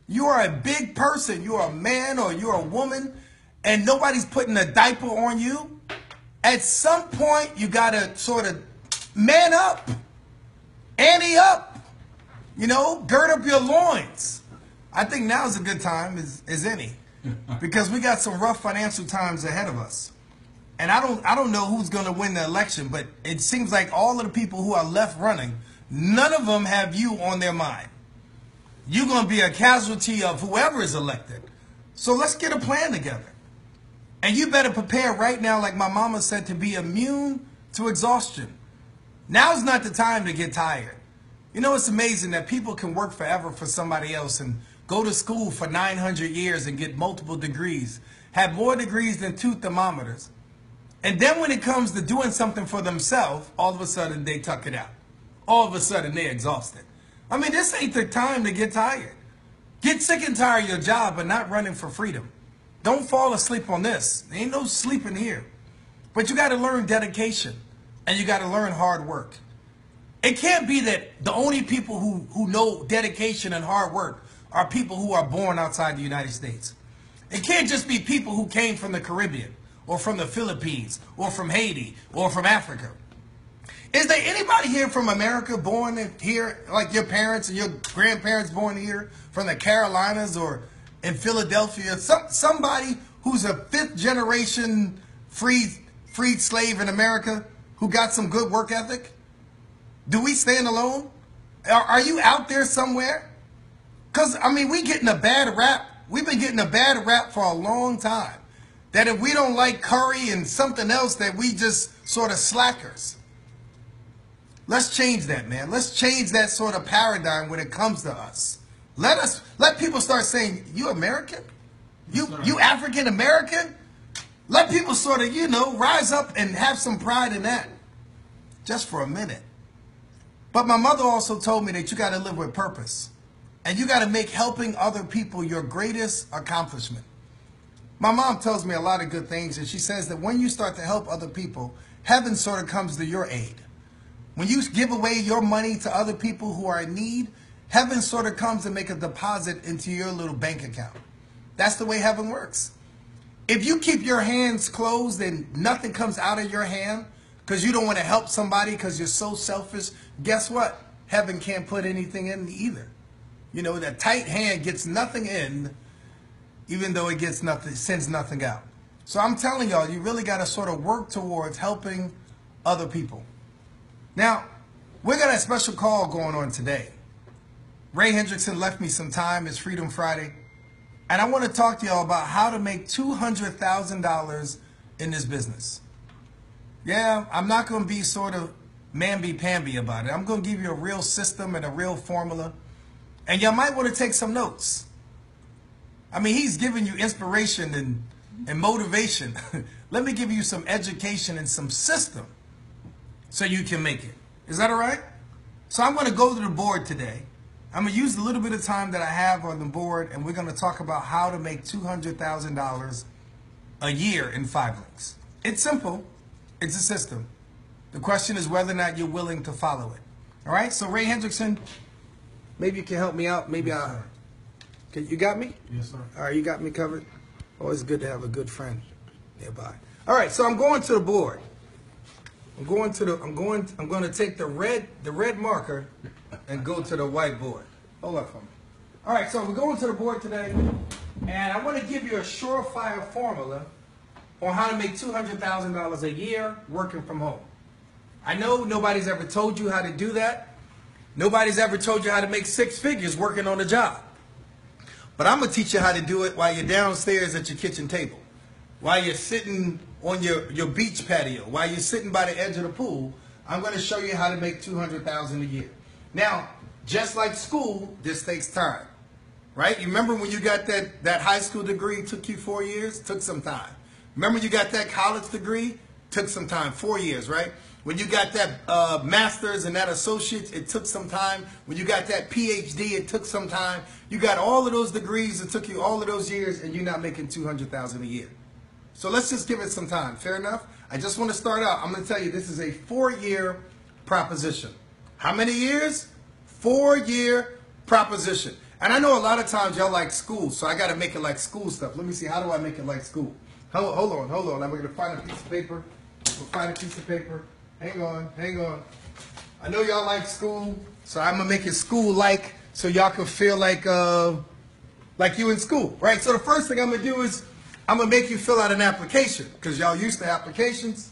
Speaker 2: You are a big person. You're a man or you're a woman, and nobody's putting a diaper on you. At some point, you got to sort of man up, ante up, you know, gird up your loins. I think now is a good time as any, because we got some rough financial times ahead of us. And I don't know who's going to win the election, but it seems like all of the people who are left running, none of them have you on their mind. You're going to be a casualty of whoever is elected. So let's get a plan together. And you better prepare right now, like my mama said, to be immune to exhaustion. Now's not the time to get tired. You know, it's amazing that people can work forever for somebody else and go to school for 900 years and get multiple degrees, have more degrees than 2 thermometers. And then when it comes to doing something for themselves, all of a sudden they tuck it out. All of a sudden they're exhausted. I mean, this ain't the time to get tired. Get sick and tired of your job, but not running for freedom. Don't fall asleep on this. There ain't no sleeping here. But you got to learn dedication, and you got to learn hard work. It can't be that the only people who know dedication and hard work are people who are born outside the United States. It can't just be people who came from the Caribbean or from the Philippines or from Haiti or from Africa. Is there anybody here from America born here, like your parents and your grandparents born here from the Carolinas or in Philadelphia? Somebody who's a 5th generation freed slave in America who got some good work ethic? Do we stand alone Are you out there somewhere? Because, I mean, we getting a bad rap. We've been getting a bad rap for a long time. That if we don't like curry and something else, that we just sort of slackers. Let's change that, man. Let's change that sort of paradigm when it comes to us. Let people start saying, you American? You African American? Let people sort of, rise up and have some pride in that. Just for a minute. But my mother also told me that you got to live with purpose. And you got to make helping other people your greatest accomplishment. My mom tells me a lot of good things, and she says that when you start to help other people, heaven sort of comes to your aid. When you give away your money to other people who are in need, heaven sort of comes to make a deposit into your little bank account. That's the way heaven works. If you keep your hands closed and nothing comes out of your hand because you don't want to help somebody because you're so selfish, guess what? Heaven can't put anything in either. That tight hand gets nothing in, even though it gets nothing, sends nothing out. So I'm telling y'all, you really got to sort of work towards helping other people. Now, we got a special call going on today. Ray Hendrickson left me some time. It's Freedom Friday. And I want to talk to y'all about how to make $200,000 in this business. Yeah, I'm not going to be sort of mamby-pamby about it. I'm going to give you a real system and a real formula. And y'all might want to take some notes. I mean, he's giving you inspiration and motivation. Let me give you some education and some system so you can make it. Is that all right? So I'm going to go to the board today. I'm going to use a little bit of time that I have on the board, and we're going to talk about how to make $200,000 a year in 5 links. It's simple. It's a system. The question is whether or not you're willing to follow it. All right? So Ray Hendrickson, maybe you can help me out. Maybe I'll... You got me?
Speaker 1: Yes, sir.
Speaker 2: All right, you got me covered? Always good to have a good friend nearby. All right, so I'm going to the board. I'm going to take the red marker and go to the whiteboard. Hold up for me. All right, so we're going to the board today, and I want to give you a surefire formula on how to make $200,000 a year working from home. I know nobody's ever told you how to do that. Nobody's ever told you how to make 6 figures working on a job. But I'm going to teach you how to do it while you're downstairs at your kitchen table, while you're sitting on your beach patio, while you're sitting by the edge of the pool. I'm going to show you how to make $200,000 a year. Now, just like school, this takes time, right? You remember when you got that high school degree, it took you 4 years? Took some time. Remember you got that college degree? Took some time, 4 years, right? When you got that master's and that associate's, it took some time. When you got that PhD, it took some time. You got all of those degrees, it took you all of those years, and you're not making $200,000 a year. So let's just give it some time. Fair enough? I just want to start out. I'm going to tell you this is a 4-year proposition. How many years? 4-year proposition. And I know a lot of times y'all like school, so I got to make it like school stuff. Let me see. How do I make it like school? Hold on. I'm going to find a piece of paper. Hang on. I know y'all like school, so I'm going to make it school-like so y'all can feel like you in school, right? So the first thing I'm going to do is I'm going to make you fill out an application because y'all used to applications.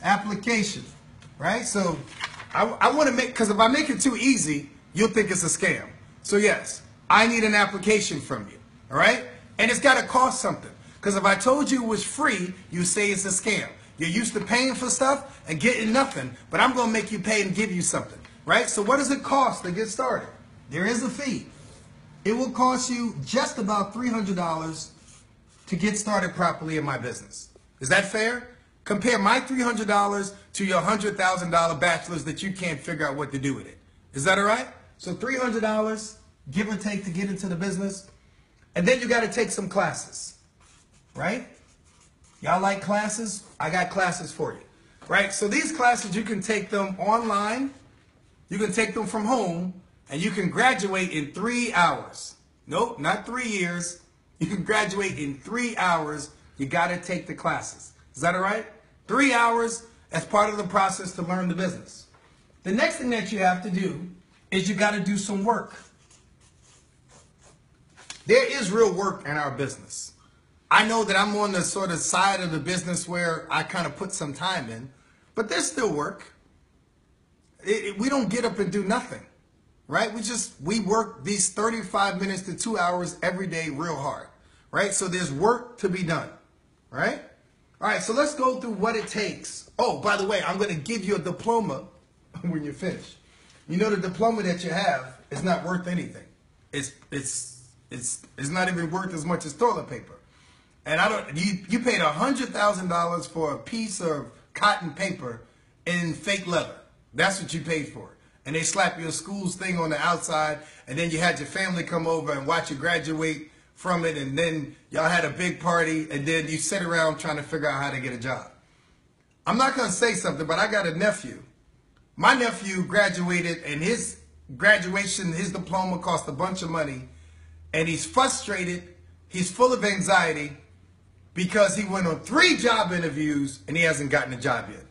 Speaker 2: Application, right? So I want to make, because if I make it too easy, you'll think it's a scam. So yes, I need an application from you, all right? And it's got to cost something. Because if I told you it was free, you say it's a scam. You're used to paying for stuff and getting nothing, but I'm going to make you pay and give you something, right? So what does it cost to get started? There is a fee. It will cost you just about $300 to get started properly in my business. Is that fair? Compare my $300 to your $100,000 bachelor's that you can't figure out what to do with it. Is that all right? So $300, give or take, to get into the business. And then you got to take some classes. Right? Y'all like classes? I got classes for you. Right? So these classes, you can take them online. You can take them from home. And you can graduate in 3 hours. Nope, not 3 years. You can graduate in 3 hours. You got to take the classes. Is that all right? 3 hours as part of the process to learn the business. The next thing that you have to do is you got to do some work. There is real work in our business. I know that I'm on the sort of side of the business where I kind of put some time in, but there's still work. we don't get up and do nothing, right? We work these 35 minutes to 2 hours every day real hard, right? So there's work to be done, right? All right, so let's go through what it takes. Oh, by the way, I'm going to give you a diploma when you're finished. You know, the diploma that you have is not worth anything. It's not even worth as much as toilet paper. And you paid $100,000 for a piece of cotton paper in fake leather. That's what you paid for. And they slap your school's thing on the outside, and then you had your family come over and watch you graduate from it, and then y'all had a big party, and then you sit around trying to figure out how to get a job. I'm not going to say something, but I got a nephew. My nephew graduated, and his graduation, his diploma cost a bunch of money, and he's frustrated, he's full of anxiety, because he went on 3 job interviews, and he hasn't gotten a job yet.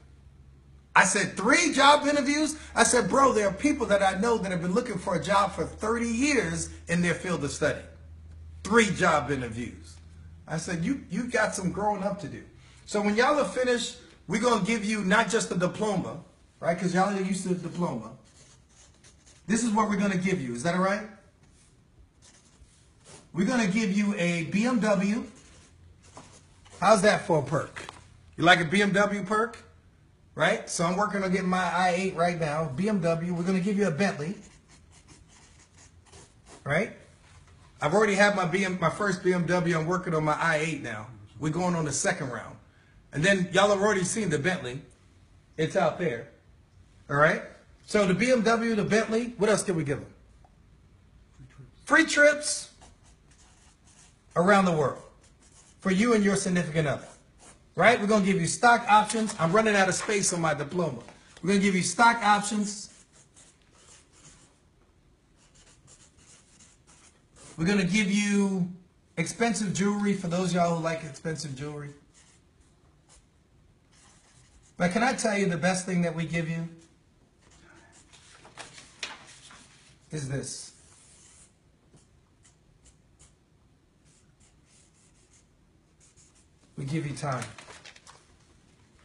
Speaker 2: I said, 3 job interviews? I said, bro, there are people that I know that have been looking for a job for 30 years in their field of study. 3 job interviews. I said, you got some growing up to do. So when y'all are finished, we're going to give you not just a diploma, right? Because y'all are used to the diploma. This is what we're going to give you. Is that all right? We're going to give you a BMW. How's that for a perk? You like a BMW perk? Right? So I'm working on getting my i8 right now. BMW. We're going to give you a Bentley. Right? I've already had my first BMW. I'm working on my i8 now. We're going on the second round. And then y'all have already seen the Bentley. It's out there. All right? So the BMW, the Bentley, what else can we give them? Free trips around the world for you and your significant other. Right? We're going to give you stock options. I'm running out of space on my diploma. We're going to give you stock options. We're going to give you expensive jewelry for those of y'all who like expensive jewelry. But can I tell you the best thing that we give you is this. We give you time.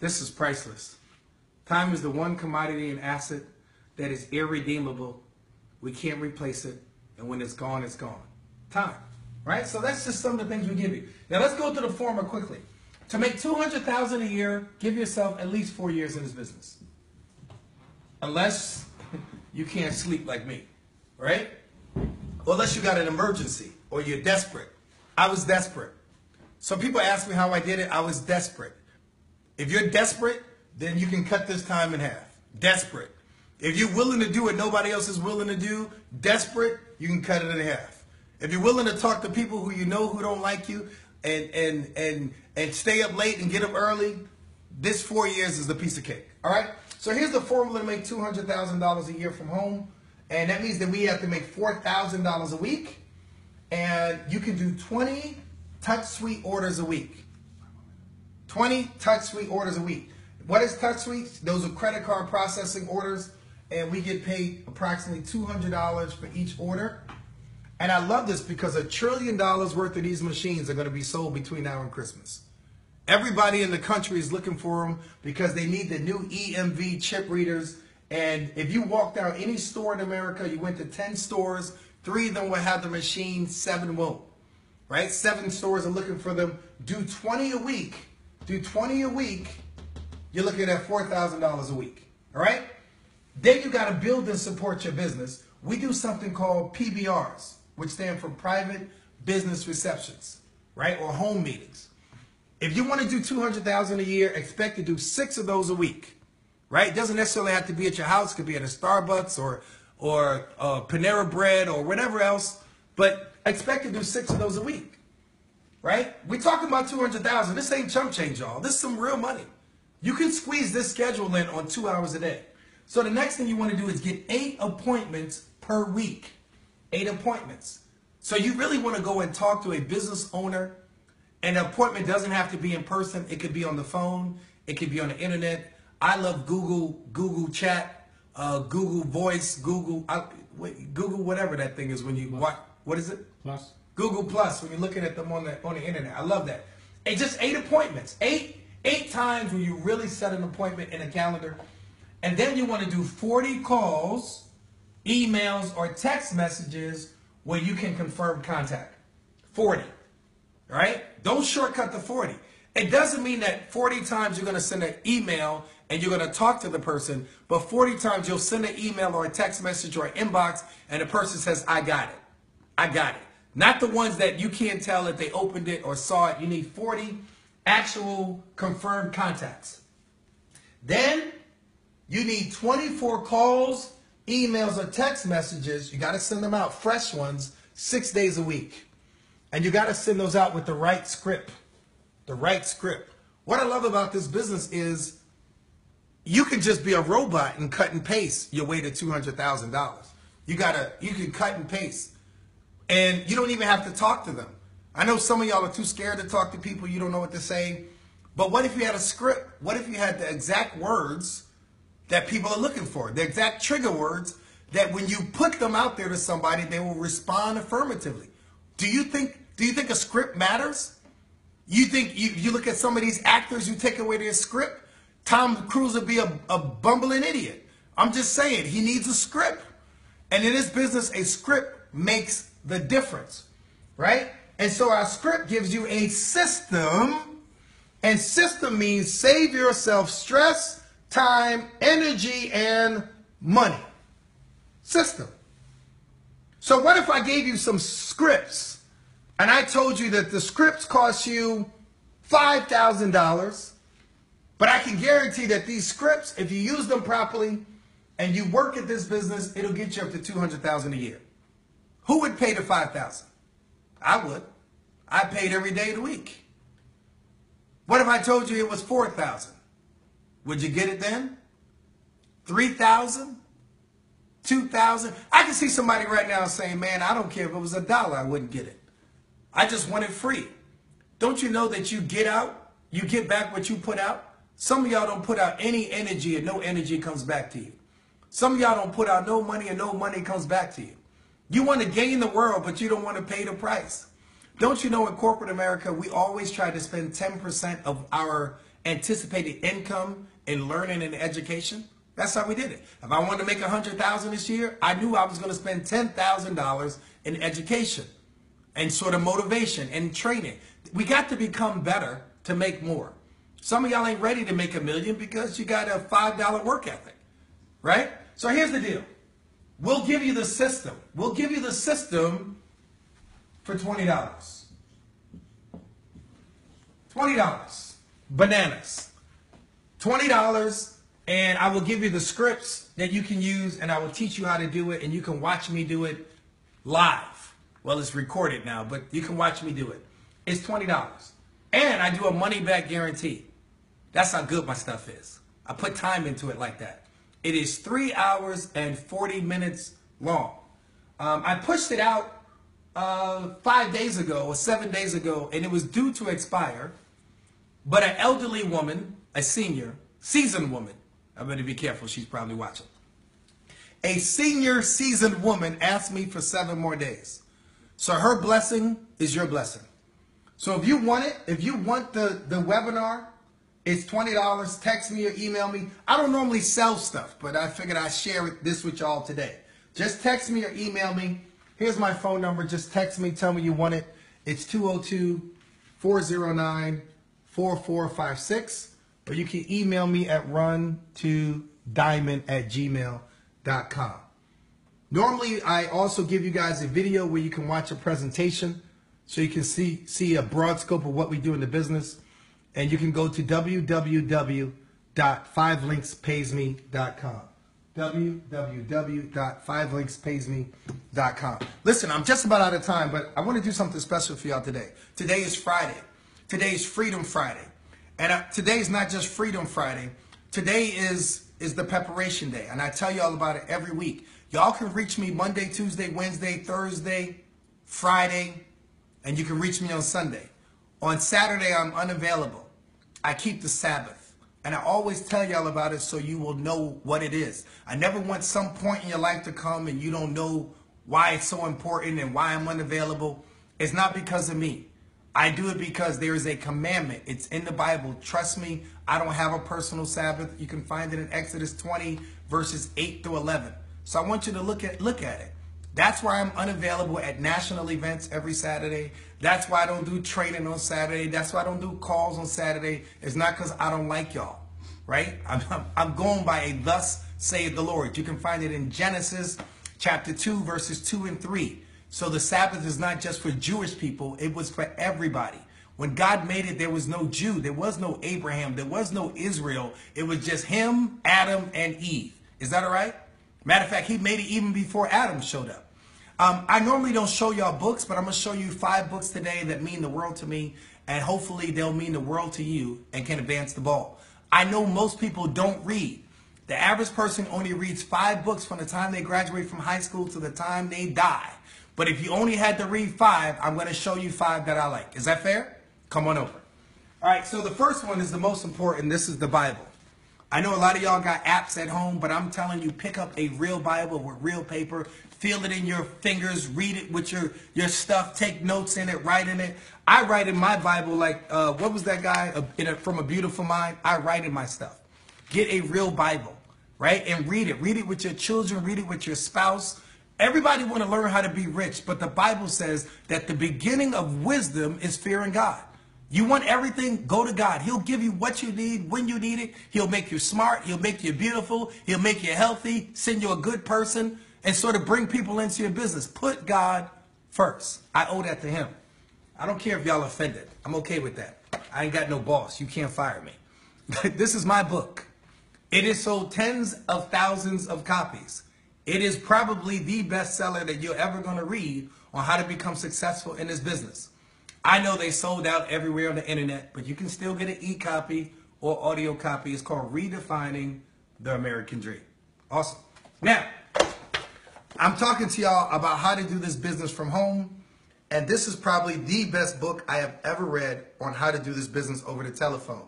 Speaker 2: This is priceless. Time is the one commodity and asset that is irredeemable. We can't replace it. And when it's gone, it's gone. Time. Right? So that's just some of the things we give you. Now let's go through the formula quickly. To make $200,000 a year, give yourself at least 4 years in this business. Unless you can't sleep like me. Right? Or unless you got an emergency or you're desperate. I was desperate. So people ask me how I did it. I was desperate. If you're desperate, then you can cut this time in half. Desperate. If you're willing to do what nobody else is willing to do, desperate, you can cut it in half. If you're willing to talk to people who you know who don't like you and stay up late and get up early, this 4 years is the piece of cake. All right? So here's the formula to make $200,000 a year from home. And that means that we have to make $4,000 a week. And you can do 20 Touch Suite orders a week. 20 Touch Suite orders a week. What is Touch Suite? Those are credit card processing orders, and we get paid approximately $200 for each order. And I love this because $1 trillion worth of these machines are going to be sold between now and Christmas. Everybody in the country is looking for them because they need the new EMV chip readers. And if you walk down any store in America, you went to 10 stores, 3 of them will have the machine, 7 won't. Right? 7 stores are looking for them. Do 20 a week. Do 20 a week. You're looking at $4,000 a week. All right? Then you got to build and support your business. We do something called PBRs, which stand for private business receptions, right? Or home meetings. If you want to do $200,000 a year, expect to do 6 of those a week. Right? It doesn't necessarily have to be at your house. It could be at a Starbucks or Panera Bread or whatever else. But expect to do 6 of those a week, right? We're talking about $200,000. This ain't chump change, y'all. This is some real money. You can squeeze this schedule in on 2 hours a day. So the next thing you want to do is get 8 appointments per week. 8 appointments. So you really want to go and talk to a business owner. And the appointment doesn't have to be in person. It could be on the phone. It could be on the internet. I love Google Chat, Google Voice, Google whatever that thing is when you watch. What is it?
Speaker 3: Plus.
Speaker 2: Google Plus, when you're looking at them on the internet. I love that. And just 8 appointments. 8 times when you really set an appointment in a calendar.
Speaker 3: And then you want to do 40 calls, emails, or text messages where you can confirm contact. 40, right? Don't shortcut the 40. It doesn't mean that 40 times you're going to send an email and you're going to talk to the person, but 40 times you'll send an email or a text message or an inbox and the person says, I got it. I got it. Not the ones that you can't tell that they opened it or saw it. You need 40 actual confirmed contacts. Then you need 24 calls, emails, or text messages. You got to send them out, fresh ones, 6 days a week. And you got to send those out with the right script. The right script. What I love about this business is you can just be a robot and cut and paste your way to $200,000. You can cut and paste. And you don't even have to talk to them. I know some of y'all are too scared to talk to people. You don't know what to say. But what if you had a script? What if you had the exact words that people are looking for? The exact trigger words that when you put them out there to somebody, they will respond affirmatively. Do you think a script matters? You think you look at some of these actors, you take away their script, Tom Cruise would be a bumbling idiot. I'm just saying, he needs a script. And in this business, a script makes the difference, right? And so our script gives you a system, and system means save yourself stress, time, energy, and money. System. So what if I gave you some scripts and I told you that the scripts cost you $5,000, but I can guarantee that these scripts, if you use them properly and you work at this business, it'll get you up to $200,000 a year. Who would pay the $5,000? I would. I paid every day of the week. What if I told you it was $4,000? Would you get it then? $3,000? $2,000? I can see somebody right now saying, man, I don't care if it was $1, I wouldn't get it. I just want it free. Don't you know that you get out, you get back what you put out? Some of y'all don't put out any energy and no energy comes back to you. Some of y'all don't put out no money and no money comes back to you. You want to gain the world, but you don't want to pay the price. Don't you know in corporate America, we always try to spend 10% of our anticipated income in learning and education? That's how we did it. If I wanted to make $100,000 this year, I knew I was going to spend $10,000 in education and sort of motivation and training. We got to become better to make more. Some of y'all ain't ready to make $1 million because you got a $5 work ethic, right? So here's the deal. We'll give you the system. We'll give you the system for $20. $20. Bananas. $20, and I will give you the scripts that you can use, and I will teach you how to do it, and you can watch me do it live. Well, it's recorded now, but you can watch me do it. It's $20. And I do a money-back guarantee. That's how good my stuff is. I put time into it like that. It is 3 hours and 40 minutes long. I pushed it out 5 days ago or 7 days ago, and it was due to expire. But an elderly woman, a senior, seasoned woman, I better be careful, she's probably watching. A senior seasoned woman asked me for 7 more days. So her blessing is your blessing. So if you want it, if you want the webinar, it's $20. Text me or email me. I don't normally sell stuff, but I figured I'd share this with y'all today. Just text me or email me. Here's my phone number. Just text me. Tell me you want it. It's 202-409-4456. Or you can email me at run2diamond@gmail.com. Normally, I also give you guys a video where you can watch a presentation so you can see a broad scope of what we do in the business. And you can go to www.5linkspaysme.com. www.5linkspaysme.com. Listen, I'm just about out of time, but I want to do something special for y'all today. Today is Friday. Today is Freedom Friday. And today is not just Freedom Friday. Today is the preparation day. And I tell y'all about it every week. Y'all can reach me Monday, Tuesday, Wednesday, Thursday, Friday, and you can reach me on Sunday. On Saturday, I'm unavailable. I keep the Sabbath. And I always tell y'all about it so you will know what it is. I never want some point in your life to come and you don't know why it's so important and why I'm unavailable. It's not because of me. I do it because there is a commandment. It's in the Bible. Trust me, I don't have a personal Sabbath. You can find it in Exodus 20, verses 8 through 11. So I want you to look at it. That's why I'm unavailable at national events every Saturday. That's why I don't do training on Saturday. That's why I don't do calls on Saturday. It's not because I don't like y'all, right? I'm going by a thus saith the Lord. You can find it in Genesis chapter 2, verses 2 and 3. So the Sabbath is not just for Jewish people. It was for everybody. When God made it, there was no Jew. There was no Abraham. There was no Israel. It was just him, Adam, and Eve. Is that all right? Matter of fact, he made it even before Adam showed up. I normally don't show y'all books, but I'm going to show you 5 books today that mean the world to me, and hopefully they'll mean the world to you and can advance the ball. I know most people don't read. The average person only reads 5 books from the time they graduate from high school to the time they die. But if you only had to read 5, I'm going to show you 5 that I like. Is that fair? Come on over. All right, so the first one is the most important. This is the Bible. I know a lot of y'all got apps at home, but I'm telling you, pick up a real Bible with real paper. Feel it in your fingers. Read it with your stuff. Take notes in it. Write in it. I write in my Bible like, what was that guy from A Beautiful Mind? I write in my stuff. Get a real Bible, right? And read it. Read it with your children. Read it with your spouse. Everybody want to learn how to be rich, but the Bible says that the beginning of wisdom is fearing God. You want everything? Go to God. He'll give you what you need when you need it. He'll make you smart. He'll make you beautiful. He'll make you healthy, send you a good person, and sort of bring people into your business. Put God first. I owe that to him. I don't care if y'all offended. I'm okay with that. I ain't got no boss. You can't fire me. This is my book. It has sold tens of thousands of copies. It is probably the bestseller that you're ever going to read on how to become successful in this business. I know they sold out everywhere on the internet, but you can still get an e-copy or audio copy. It's called Redefining the American Dream. Awesome. Now, I'm talking to y'all about how to do this business from home, and this is probably the best book I have ever read on how to do this business over the telephone.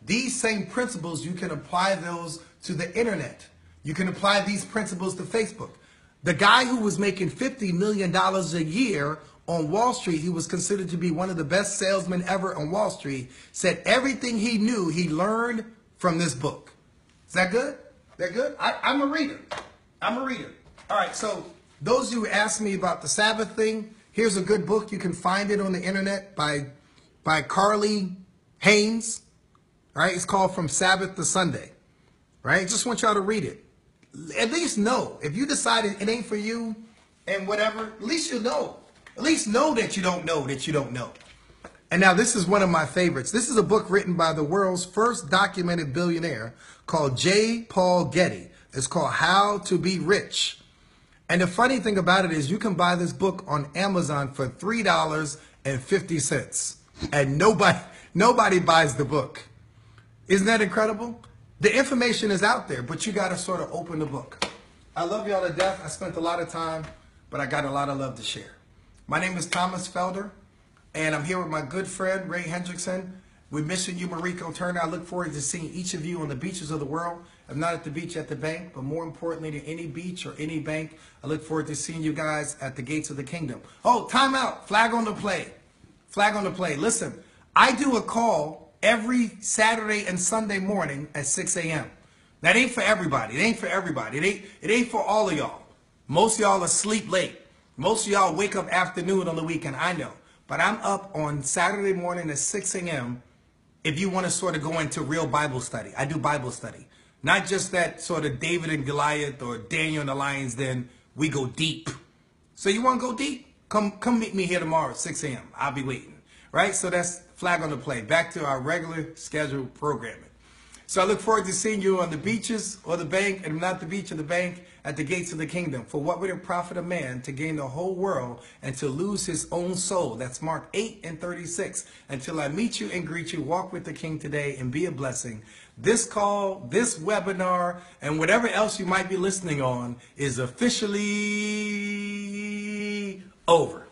Speaker 3: These same principles, you can apply those to the internet. You can apply these principles to Facebook. The guy who was making $50 million a year on Wall Street, he was considered to be one of the best salesmen ever on Wall Street, said everything he knew he learned from this book. Is that good? That good? I'm a reader. I'm a reader. All right, so those of you who asked me about the Sabbath thing, here's a good book. You can find it on the internet by Carly Haynes. All right, it's called From Sabbath to Sunday. Right? Just want y'all to read it. At least know. If you decided it ain't for you and whatever, at least you know. At least know that you don't know that you don't know. And now this is one of my favorites. This is a book written by the world's first documented billionaire called J. Paul Getty. It's called How to Be Rich. And the funny thing about it is you can buy this book on Amazon for $3.50. And nobody buys the book. Isn't that incredible? The information is out there, but you got to sort of open the book. I love y'all to death. I spent a lot of time, but I got a lot of love to share. My name is Thomas Felder, and I'm here with my good friend, Ray Hendrickson. We're missing you, Mariko Turner. I look forward to seeing each of you on the beaches of the world. I'm not at the beach, at the bank, but more importantly than any beach or any bank, I look forward to seeing you guys at the gates of the kingdom. Oh, time out. Flag on the play. Flag on the play. Listen, I do a call every Saturday and Sunday morning at 6 a.m. That ain't for everybody. It ain't for everybody. It ain't for all of y'all. Most of y'all are sleep late. Most of y'all wake up afternoon on the weekend. I know. But I'm up on Saturday morning at 6 a.m. if you want to sort of go into real Bible study. I do Bible study. Not just that sort of David and Goliath or Daniel and the lion's den. We go deep. So you want to go deep? Come meet me here tomorrow at 6 a.m. I'll be waiting. Right? So that's flag on the play. Back to our regular scheduled programming. So I look forward to seeing you on the beaches or the bank, and not the beach or the bank, at the gates of the kingdom. For what would it profit a man to gain the whole world and to lose his own soul? That's Mark 8:36. Until I meet you and greet you, walk with the King today and be a blessing. This call, this webinar, and whatever else you might be listening on is officially over.